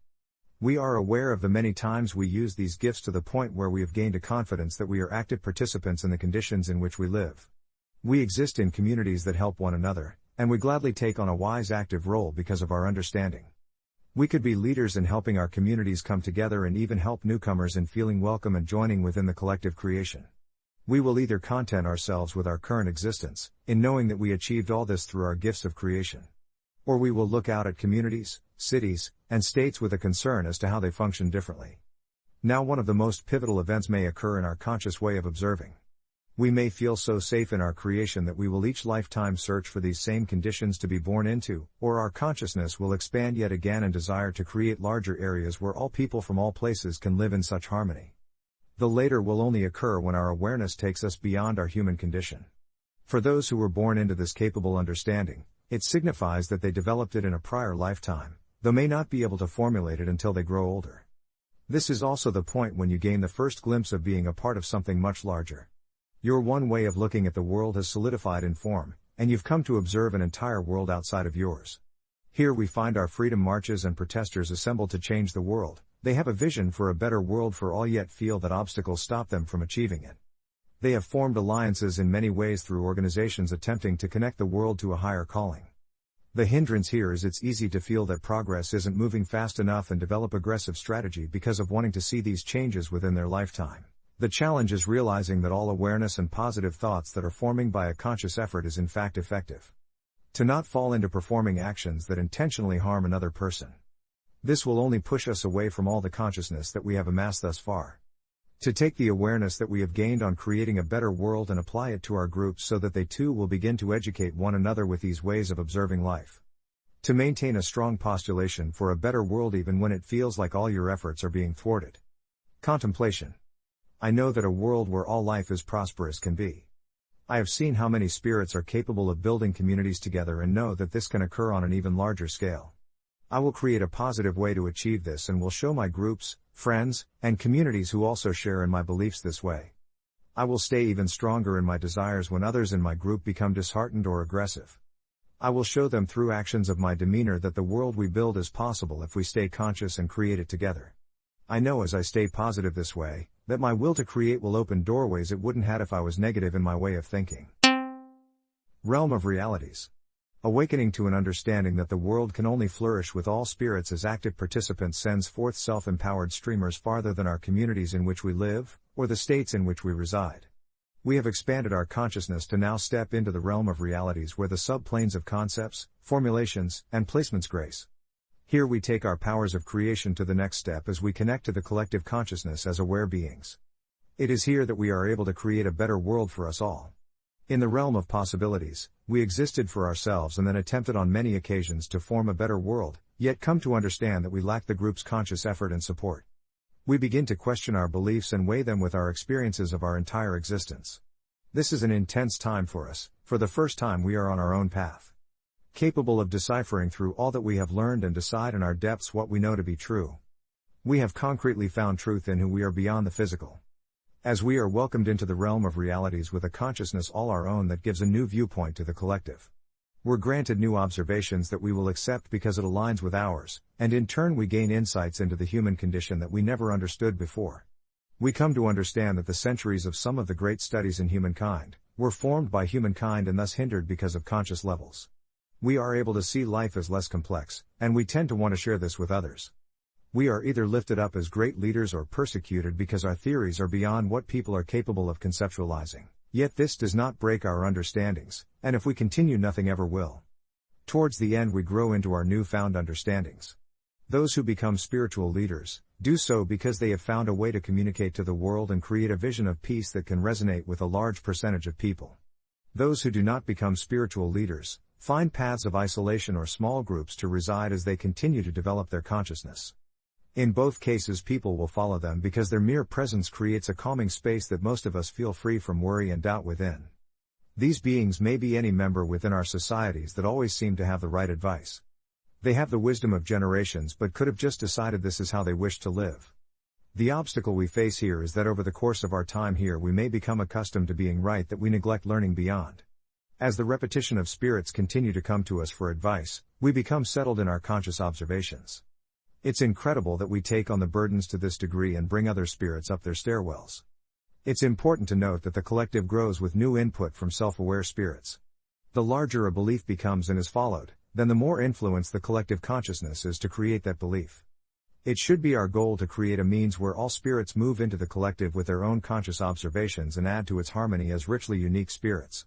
We are aware of the many times we use these gifts to the point where we have gained a confidence that we are active participants in the conditions in which we live. We exist in communities that help one another, and we gladly take on a wise active role because of our understanding. We could be leaders in helping our communities come together and even help newcomers in feeling welcome and joining within the collective creation. We will either content ourselves with our current existence, in knowing that we achieved all this through our gifts of creation. Or we will look out at communities, cities, and states with a concern as to how they function differently. Now one of the most pivotal events may occur in our conscious way of observing. We may feel so safe in our creation that we will each lifetime search for these same conditions to be born into, or our consciousness will expand yet again and desire to create larger areas where all people from all places can live in such harmony. The later will only occur when our awareness takes us beyond our human condition. For those who were born into this capable understanding, it signifies that they developed it in a prior lifetime, though may not be able to formulate it until they grow older. This is also the point when you gain the first glimpse of being a part of something much larger. Your one way of looking at the world has solidified in form, and you've come to observe an entire world outside of yours. Here we find our freedom marches and protesters assembled to change the world. They have a vision for a better world for all, yet feel that obstacles stop them from achieving it. They have formed alliances in many ways through organizations attempting to connect the world to a higher calling. The hindrance here is it's easy to feel that progress isn't moving fast enough and develop aggressive strategy because of wanting to see these changes within their lifetime. The challenge is realizing that all awareness and positive thoughts that are forming by a conscious effort is in fact effective. To not fall into performing actions that intentionally harm another person. This will only push us away from all the consciousness that we have amassed thus far. To take the awareness that we have gained on creating a better world and apply it to our groups so that they too will begin to educate one another with these ways of observing life. To maintain a strong postulation for a better world even when it feels like all your efforts are being thwarted. Contemplation. I know that a world where all life is prosperous can be. I have seen how many spirits are capable of building communities together and know that this can occur on an even larger scale. I will create a positive way to achieve this and will show my groups, friends, and communities who also share in my beliefs this way. I will stay even stronger in my desires when others in my group become disheartened or aggressive. I will show them through actions of my demeanor that the world we build is possible if we stay conscious and create it together. I know as I stay positive this way, that my will to create will open doorways it wouldn't have if I was negative in my way of thinking. Realm of realities. Awakening to an understanding that the world can only flourish with all spirits as active participants sends forth self-empowered streamers farther than our communities in which we live, or the states in which we reside. We have expanded our consciousness to now step into the realm of realities where the subplanes of concepts, formulations, and placements grace. Here we take our powers of creation to the next step as we connect to the collective consciousness as aware beings. It is here that we are able to create a better world for us all. In the realm of possibilities, we existed for ourselves and then attempted on many occasions to form a better world, yet come to understand that we lack the group's conscious effort and support. We begin to question our beliefs and weigh them with our experiences of our entire existence. This is an intense time for us. For the first time we are on our own path, capable of deciphering through all that we have learned and decide in our depths what we know to be true. We have concretely found truth in who we are beyond the physical. As we are welcomed into the realm of realities with a consciousness all our own that gives a new viewpoint to the collective. We're granted new observations that we will accept because it aligns with ours, and in turn we gain insights into the human condition that we never understood before. We come to understand that the centuries of some of the great studies in humankind were formed by humankind and thus hindered because of conscious levels. We are able to see life as less complex, and we tend to want to share this with others. We are either lifted up as great leaders or persecuted because our theories are beyond what people are capable of conceptualizing. Yet this does not break our understandings, and if we continue nothing ever will. Towards the end we grow into our newfound understandings. Those who become spiritual leaders do so because they have found a way to communicate to the world and create a vision of peace that can resonate with a large percentage of people. Those who do not become spiritual leaders find paths of isolation or small groups to reside as they continue to develop their consciousness. In both cases people will follow them because their mere presence creates a calming space that most of us feel free from worry and doubt within. These beings may be any member within our societies that always seem to have the right advice. They have the wisdom of generations but could have just decided this is how they wish to live. The obstacle we face here is that over the course of our time here we may become accustomed to being right that we neglect learning beyond. As the repetition of spirits continue to come to us for advice, we become settled in our conscious observations. It's incredible that we take on the burdens to this degree and bring other spirits up their stairwells. It's important to note that the collective grows with new input from self-aware spirits. The larger a belief becomes and is followed, then the more influence the collective consciousness is to create that belief. It should be our goal to create a means where all spirits move into the collective with their own conscious observations and add to its harmony as richly unique spirits.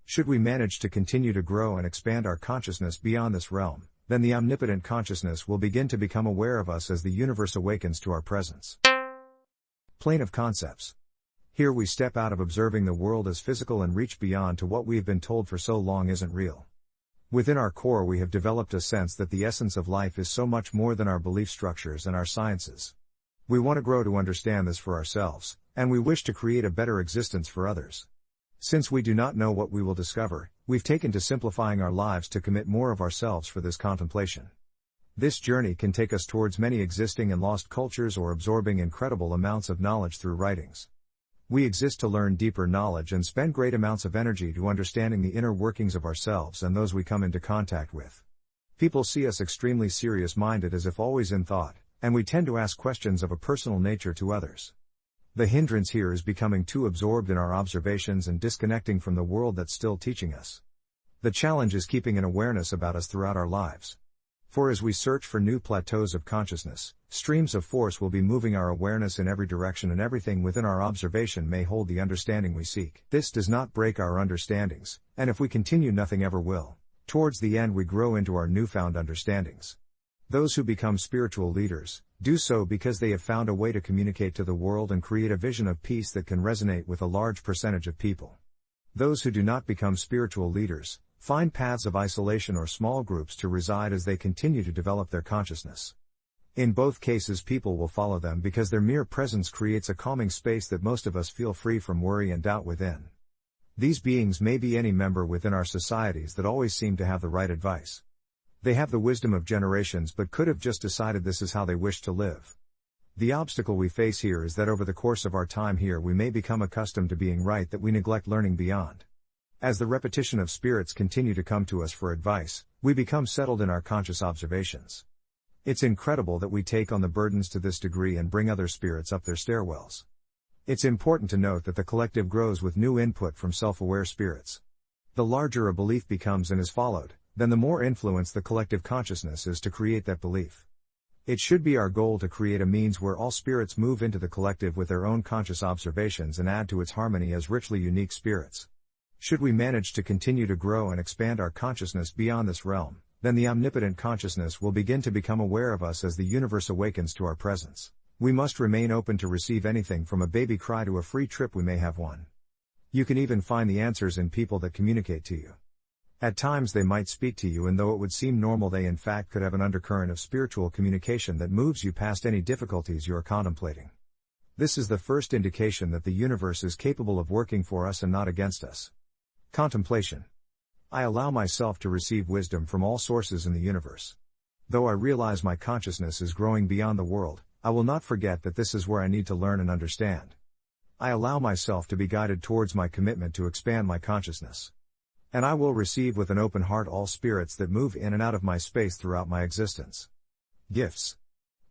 Should we manage to continue to grow and expand our consciousness beyond this realm, then the omnipotent consciousness will begin to become aware of us as the universe awakens to our presence. Plane of concepts. Here we step out of observing the world as physical and reach beyond to what we have been told for so long isn't real. Within our core we have developed a sense that the essence of life is so much more than our belief structures and our sciences. We want to grow to understand this for ourselves, and we wish to create a better existence for others. Since we do not know what we will discover, we've taken to simplifying our lives to commit more of ourselves for this contemplation. This journey can take us towards many existing and lost cultures or absorbing incredible amounts of knowledge through writings. We exist to learn deeper knowledge and spend great amounts of energy to understanding the inner workings of ourselves and those we come into contact with. People see us extremely serious-minded as if always in thought, and we tend to ask questions of a personal nature to others. The hindrance here is becoming too absorbed in our observations and disconnecting from the world that's still teaching us. The challenge is keeping an awareness about us throughout our lives. For as we search for new plateaus of consciousness, streams of force will be moving our awareness in every direction and everything within our observation may hold the understanding we seek. This does not break our understandings, and if we continue nothing ever will. Towards the end we grow into our newfound understandings. Those who become spiritual leaders do so because they have found a way to communicate to the world and create a vision of peace that can resonate with a large percentage of people. Those who do not become spiritual leaders find paths of isolation or small groups to reside as they continue to develop their consciousness. In both cases people will follow them because their mere presence creates a calming space that most of us feel free from worry and doubt within. These beings may be any member within our societies that always seem to have the right advice. They have the wisdom of generations but could have just decided this is how they wish to live. The obstacle we face here is that over the course of our time here we may become accustomed to being right that we neglect learning beyond. As the repetition of spirits continue to come to us for advice, we become settled in our conscious observations. It's incredible that we take on the burdens to this degree and bring other spirits up their stairwells. It's important to note that the collective grows with new input from self-aware spirits. The larger a belief becomes and is followed, then the more influence the collective consciousness is to create that belief. It should be our goal to create a means where all spirits move into the collective with their own conscious observations and add to its harmony as richly unique spirits. Should we manage to continue to grow and expand our consciousness beyond this realm, then the omnipotent consciousness will begin to become aware of us as the universe awakens to our presence. We must remain open to receive anything from a baby cry to a free trip we may have won. You can even find the answers in people that communicate to you. At times they might speak to you, and though it would seem normal, they in fact could have an undercurrent of spiritual communication that moves you past any difficulties you are contemplating. This is the first indication that the universe is capable of working for us and not against us. Contemplation. I allow myself to receive wisdom from all sources in the universe. Though I realize my consciousness is growing beyond the world, I will not forget that this is where I need to learn and understand. I allow myself to be guided towards my commitment to expand my consciousness. And I will receive with an open heart all spirits that move in and out of my space throughout my existence. Gifts.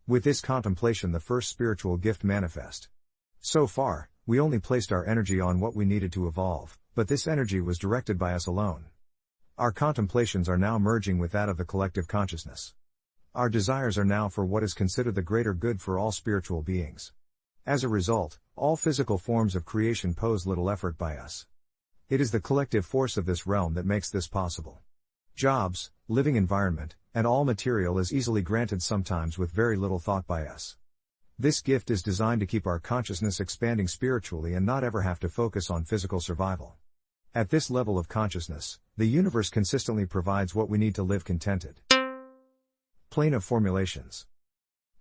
With this contemplation, the first spiritual gift manifest. So far, we only placed our energy on what we needed to evolve, but this energy was directed by us alone. Our contemplations are now merging with that of the collective consciousness. Our desires are now for what is considered the greater good for all spiritual beings. As a result, all physical forms of creation pose little effort by us. It is the collective force of this realm that makes this possible. Jobs, living environment, and all material is easily granted, sometimes with very little thought by us. This gift is designed to keep our consciousness expanding spiritually and not ever have to focus on physical survival. At this level of consciousness, the universe consistently provides what we need to live contented. Plane of formulations.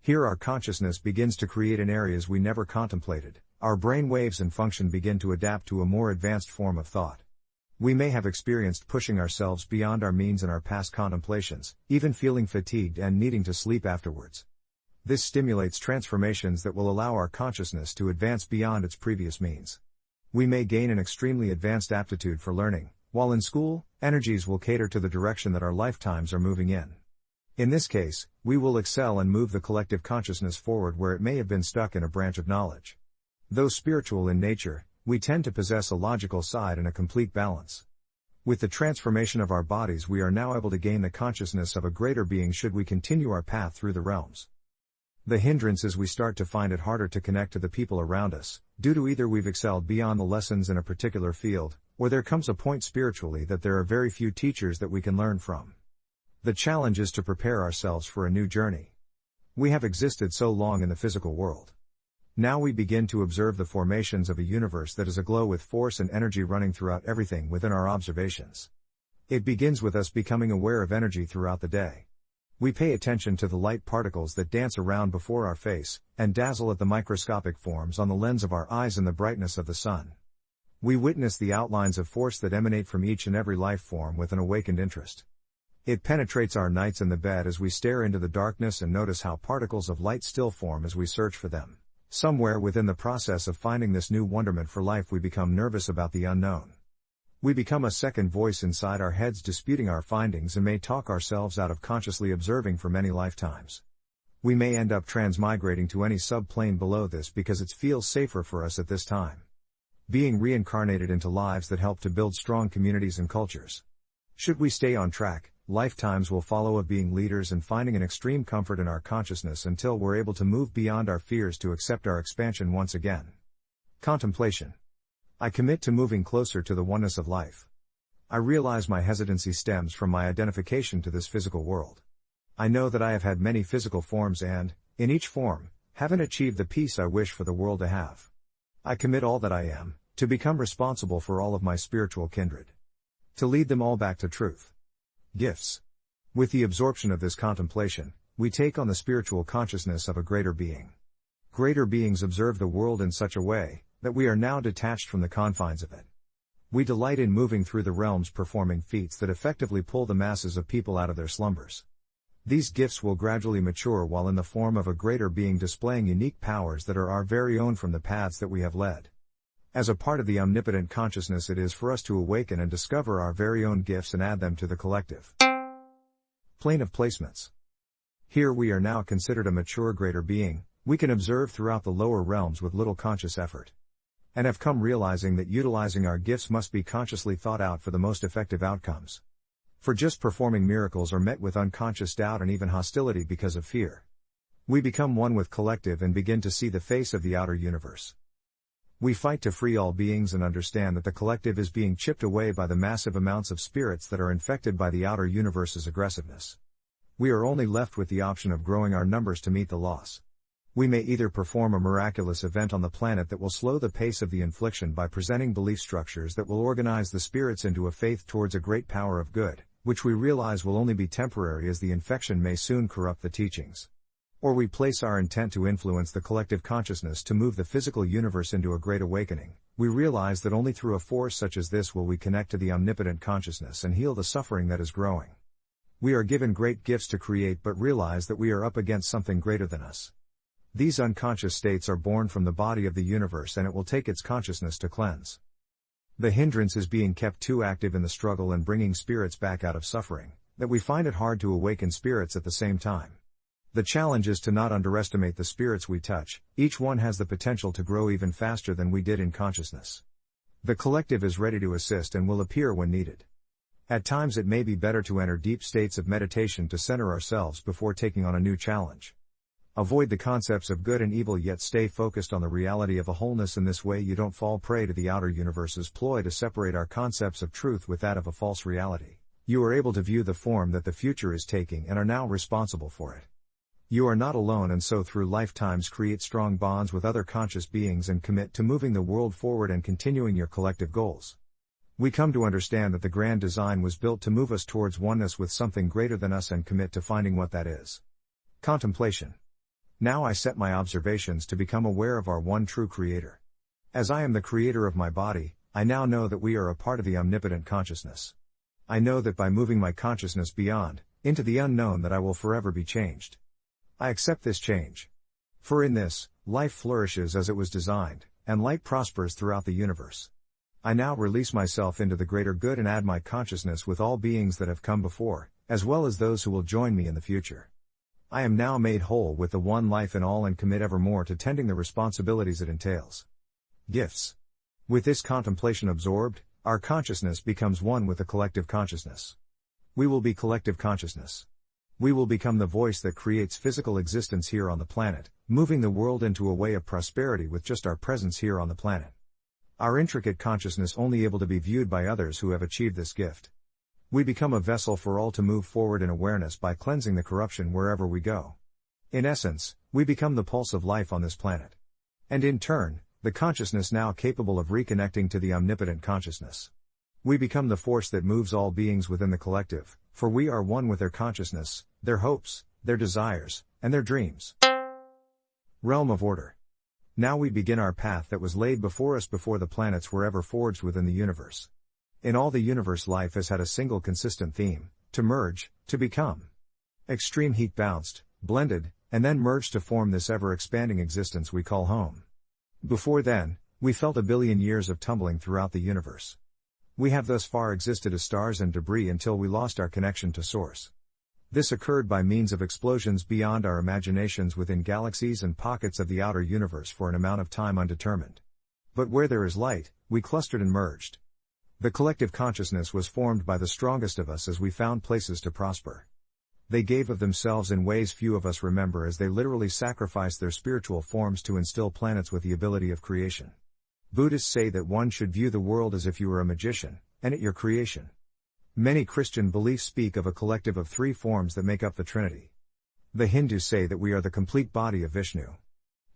Here our consciousness begins to create in areas we never contemplated. Our brain waves and function begin to adapt to a more advanced form of thought. We may have experienced pushing ourselves beyond our means in our past contemplations, even feeling fatigued and needing to sleep afterwards. This stimulates transformations that will allow our consciousness to advance beyond its previous means. We may gain an extremely advanced aptitude for learning. While in school, energies will cater to the direction that our lifetimes are moving in. In this case, we will excel and move the collective consciousness forward where it may have been stuck in a branch of knowledge. Though spiritual in nature, we tend to possess a logical side and a complete balance. With the transformation of our bodies, we are now able to gain the consciousness of a greater being should we continue our path through the realms. The hindrance is we start to find it harder to connect to the people around us, due to either we've excelled beyond the lessons in a particular field, or there comes a point spiritually that there are very few teachers that we can learn from. The challenge is to prepare ourselves for a new journey. We have existed so long in the physical world. Now we begin to observe the formations of a universe that is aglow with force and energy running throughout everything within our observations. It begins with us becoming aware of energy throughout the day. We pay attention to the light particles that dance around before our face, and dazzle at the microscopic forms on the lens of our eyes in the brightness of the sun. We witness the outlines of force that emanate from each and every life form with an awakened interest. It penetrates our nights in the bed as we stare into the darkness and notice how particles of light still form as we search for them. Somewhere within the process of finding this new wonderment for life, we become nervous about the unknown. We become a second voice inside our heads disputing our findings and may talk ourselves out of consciously observing for many lifetimes. We may end up transmigrating to any subplane below this because it feels safer for us at this time. Being reincarnated into lives that help to build strong communities and cultures. Should we stay on track, lifetimes will follow of being leaders and finding an extreme comfort in our consciousness until we're able to move beyond our fears to accept our expansion once again. Contemplation. I commit to moving closer to the oneness of life. I realize my hesitancy stems from my identification to this physical world. I know that I have had many physical forms and, in each form, haven't achieved the peace I wish for the world to have. I commit all that I am, to become responsible for all of my spiritual kindred. To lead them all back to truth. Gifts. With the absorption of this contemplation, we take on the spiritual consciousness of a greater being. Greater beings observe the world in such a way, that we are now detached from the confines of it. We delight in moving through the realms, performing feats that effectively pull the masses of people out of their slumbers. These gifts will gradually mature while in the form of a greater being displaying unique powers that are our very own from the paths that we have led. As a part of the omnipotent consciousness, it is for us to awaken and discover our very own gifts and add them to the collective. Plane of placements. Here we are now considered a mature greater being. We can observe throughout the lower realms with little conscious effort. And have come realizing that utilizing our gifts must be consciously thought out for the most effective outcomes. For just performing miracles are met with unconscious doubt and even hostility because of fear. We become one with collective and begin to see the face of the outer universe. We fight to free all beings and understand that the collective is being chipped away by the massive amounts of spirits that are infected by the outer universe's aggressiveness. We are only left with the option of growing our numbers to meet the loss. We may either perform a miraculous event on the planet that will slow the pace of the infliction by presenting belief structures that will organize the spirits into a faith towards a great power of good, which we realize will only be temporary as the infection may soon corrupt the teachings. Or we place our intent to influence the collective consciousness to move the physical universe into a great awakening. We realize that only through a force such as this will we connect to the omnipotent consciousness and heal the suffering that is growing. We are given great gifts to create but realize that we are up against something greater than us. These unconscious states are born from the body of the universe and it will take its consciousness to cleanse. The hindrance is being kept too active in the struggle and bringing spirits back out of suffering, that we find it hard to awaken spirits at the same time. The challenge is to not underestimate the spirits we touch. Each one has the potential to grow even faster than we did in consciousness. The collective is ready to assist and will appear when needed. At times it may be better to enter deep states of meditation to center ourselves before taking on a new challenge. Avoid the concepts of good and evil yet stay focused on the reality of a wholeness. In this way you don't fall prey to the outer universe's ploy to separate our concepts of truth with that of a false reality. You are able to view the form that the future is taking and are now responsible for it. You are not alone and so through lifetimes create strong bonds with other conscious beings and commit to moving the world forward and continuing your collective goals. We come to understand that the grand design was built to move us towards oneness with something greater than us and commit to finding what that is. Contemplation. Now I set my observations to become aware of our one true Creator. As I am the creator of my body, I now know that we are a part of the omnipotent consciousness. I know that by moving my consciousness beyond, into the unknown that I will forever be changed. I accept this change. For in this, life flourishes as it was designed, and light prospers throughout the universe. I now release myself into the greater good and add my consciousness with all beings that have come before, as well as those who will join me in the future. I am now made whole with the one life in all and commit evermore to tending the responsibilities it entails. Gifts. With this contemplation absorbed, our consciousness becomes one with the collective consciousness. We will be collective consciousness. We will become the voice that creates physical existence here on the planet, moving the world into a way of prosperity with just our presence here on the planet. Our intricate consciousness only able to be viewed by others who have achieved this gift. We become a vessel for all to move forward in awareness by cleansing the corruption wherever we go. In essence, we become the pulse of life on this planet. And in turn, the consciousness now capable of reconnecting to the omnipotent consciousness. We become the force that moves all beings within the collective, for we are one with their consciousness, their hopes, their desires, and their dreams. Realm of order. Now we begin our path that was laid before us before the planets were ever forged within the universe. In all the universe life has had a single consistent theme: to merge, to become. Extreme heat bounced, blended, and then merged to form this ever-expanding existence we call home. Before then, we felt a billion years of tumbling throughout the universe. We have thus far existed as stars and debris until we lost our connection to Source. This occurred by means of explosions beyond our imaginations within galaxies and pockets of the outer universe for an amount of time undetermined. But where there is light, we clustered and merged. The collective consciousness was formed by the strongest of us as we found places to prosper. They gave of themselves in ways few of us remember as they literally sacrificed their spiritual forms to instill planets with the ability of creation. Buddhists say that one should view the world as if you were a magician, and it your creation. Many Christian beliefs speak of a collective of three forms that make up the Trinity. The Hindus say that we are the complete body of Vishnu.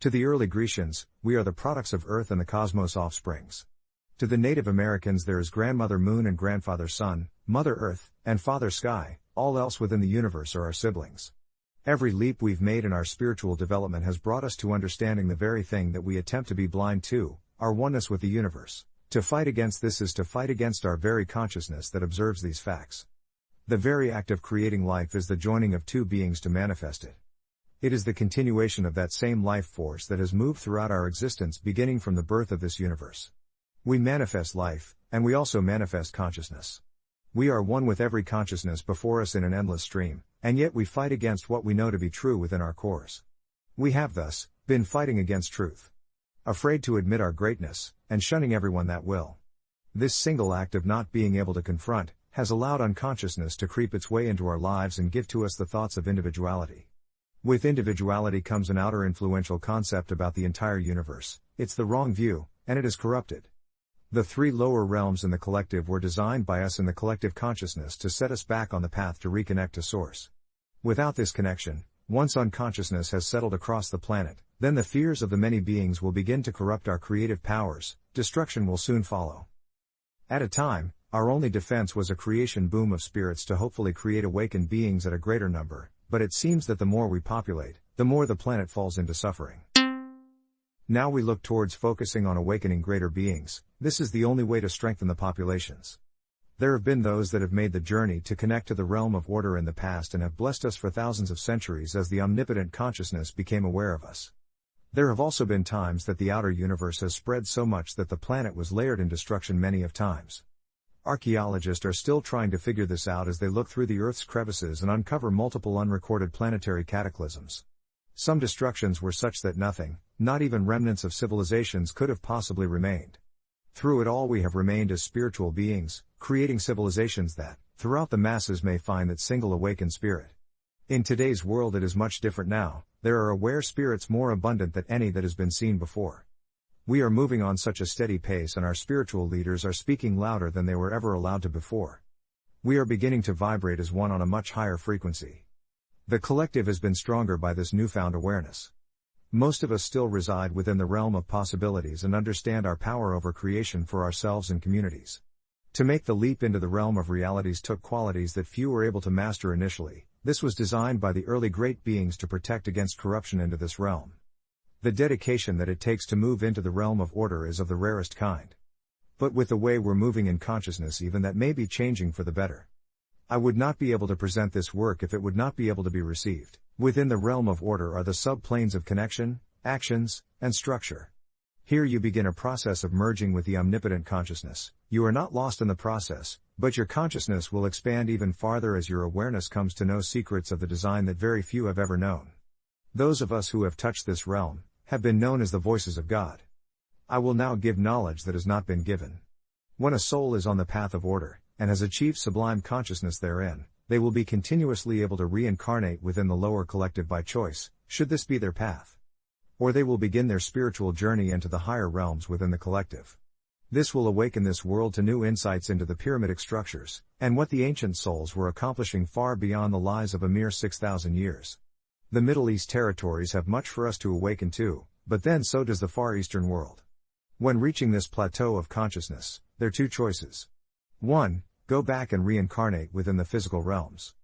To the early Grecians, we are the products of Earth and the cosmos' offsprings. To the Native Americans there is Grandmother Moon and Grandfather Sun, Mother Earth, and Father Sky. All else within the universe are our siblings. Every leap we've made in our spiritual development has brought us to understanding the very thing that we attempt to be blind to, our oneness with the universe. To fight against this is to fight against our very consciousness that observes these facts. The very act of creating life is the joining of two beings to manifest it. It is the continuation of that same life force that has moved throughout our existence beginning from the birth of this universe. We manifest life, and we also manifest consciousness. We are one with every consciousness before us in an endless stream, and yet we fight against what we know to be true within our cores. We have thus been fighting against truth. Afraid to admit our greatness, and shunning everyone that will. This single act of not being able to confront, has allowed unconsciousness to creep its way into our lives and give to us the thoughts of individuality. With individuality comes an outer influential concept about the entire universe. It's the wrong view, and it is corrupted. The three lower realms in the collective were designed by us in the collective consciousness to set us back on the path to reconnect to Source. Without this connection, Once unconsciousness has settled across the planet, then the fears of the many beings will begin to corrupt our creative powers. Destruction will soon follow. At a time, our only defense was a creation boom of spirits to hopefully create awakened beings at a greater number, but it seems that the more we populate, the more the planet falls into suffering. Now we look towards focusing on awakening greater beings. This is the only way to strengthen the populations. There have been those that have made the journey to connect to the realm of order in the past and have blessed us for thousands of centuries as the omnipotent consciousness became aware of us. There have also been times that the outer universe has spread so much that the planet was layered in destruction many of times. Archaeologists are still trying to figure this out as they look through the Earth's crevices and uncover multiple unrecorded planetary cataclysms. Some destructions were such that nothing, not even remnants of civilizations, could have possibly remained. Through it all we have remained as spiritual beings, creating civilizations that, throughout the masses, may find that single awakened spirit. In today's world it is much different now. There are aware spirits more abundant than any that has been seen before. We are moving on such a steady pace and our spiritual leaders are speaking louder than they were ever allowed to before. We are beginning to vibrate as one on a much higher frequency. The collective has been stronger by this newfound awareness. Most of us still reside within the realm of possibilities and understand our power over creation for ourselves and communities. To make the leap into the realm of realities took qualities that few were able to master initially. This was designed by the early great beings to protect against corruption into this realm. The dedication that it takes to move into the realm of order is of the rarest kind. But with the way we're moving in consciousness, even that may be changing for the better. I would not be able to present this work if it would not be able to be received. Within the realm of order are the subplanes of connection, actions, and structure. Here you begin a process of merging with the omnipotent consciousness. You are not lost in the process, but your consciousness will expand even farther as your awareness comes to know secrets of the design that very few have ever known. Those of us who have touched this realm have been known as the voices of God. I will now give knowledge that has not been given. When a soul is on the path of order, and has achieved sublime consciousness therein, they will be continuously able to reincarnate within the lower collective by choice, should this be their path. Or they will begin their spiritual journey into the higher realms within the collective. This will awaken this world to new insights into the pyramidic structures, and what the ancient souls were accomplishing far beyond the lies of a mere 6,000 years. The Middle East territories have much for us to awaken to, but then so does the Far Eastern world. When reaching this plateau of consciousness, there are two choices. 1. Go back and reincarnate within the physical realms.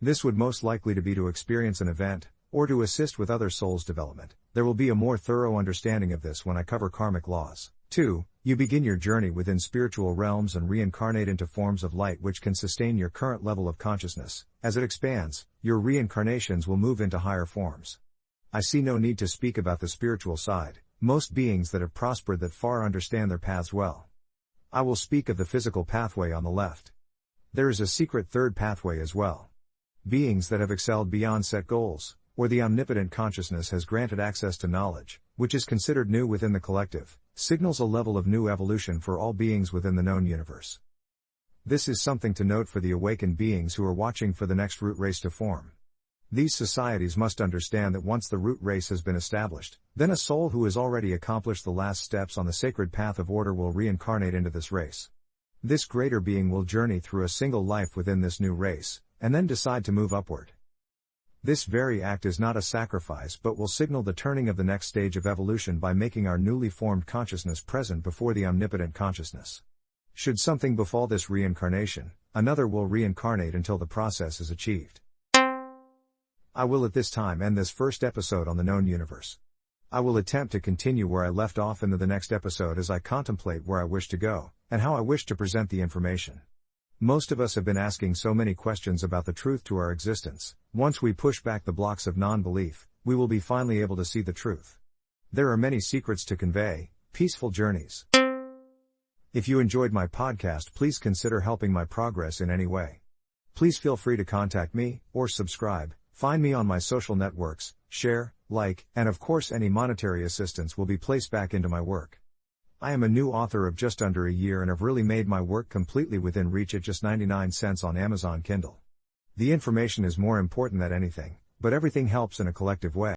This would most likely to be to experience an event, or to assist with other souls' development. There will be a more thorough understanding of this when I cover karmic laws. 2. You begin your journey within spiritual realms and reincarnate into forms of light which can sustain your current level of consciousness. As it expands, your reincarnations will move into higher forms. I see no need to speak about the spiritual side. Most beings that have prospered that far understand their paths well. I will speak of the physical pathway on the left. There is a secret third pathway as well. Beings that have excelled beyond set goals, or the omnipotent consciousness has granted access to knowledge, which is considered new within the collective, signals a level of new evolution for all beings within the known universe. This is something to note for the awakened beings who are watching for the next root race to form. These societies must understand that once the root race has been established, then a soul who has already accomplished the last steps on the sacred path of order will reincarnate into this race. This greater being will journey through a single life within this new race, and then decide to move upward. This very act is not a sacrifice but will signal the turning of the next stage of evolution by making our newly formed consciousness present before the omnipotent consciousness. Should something befall this reincarnation, another will reincarnate until the process is achieved. I will at this time end this first episode on the known universe. I will attempt to continue where I left off into the next episode as I contemplate where I wish to go, and how I wish to present the information. Most of us have been asking so many questions about the truth to our existence. Once we push back the blocks of non-belief, we will be finally able to see the truth. There are many secrets to convey, peaceful journeys. If you enjoyed my podcast, please consider helping my progress in any way. Please feel free to contact me, or subscribe, find me on my social networks, share, like, and of course any monetary assistance will be placed back into my work. I am a new author of just under a year and have really made my work completely within reach at just 99 cents on Amazon Kindle. The information is more important than anything, but everything helps in a collective way.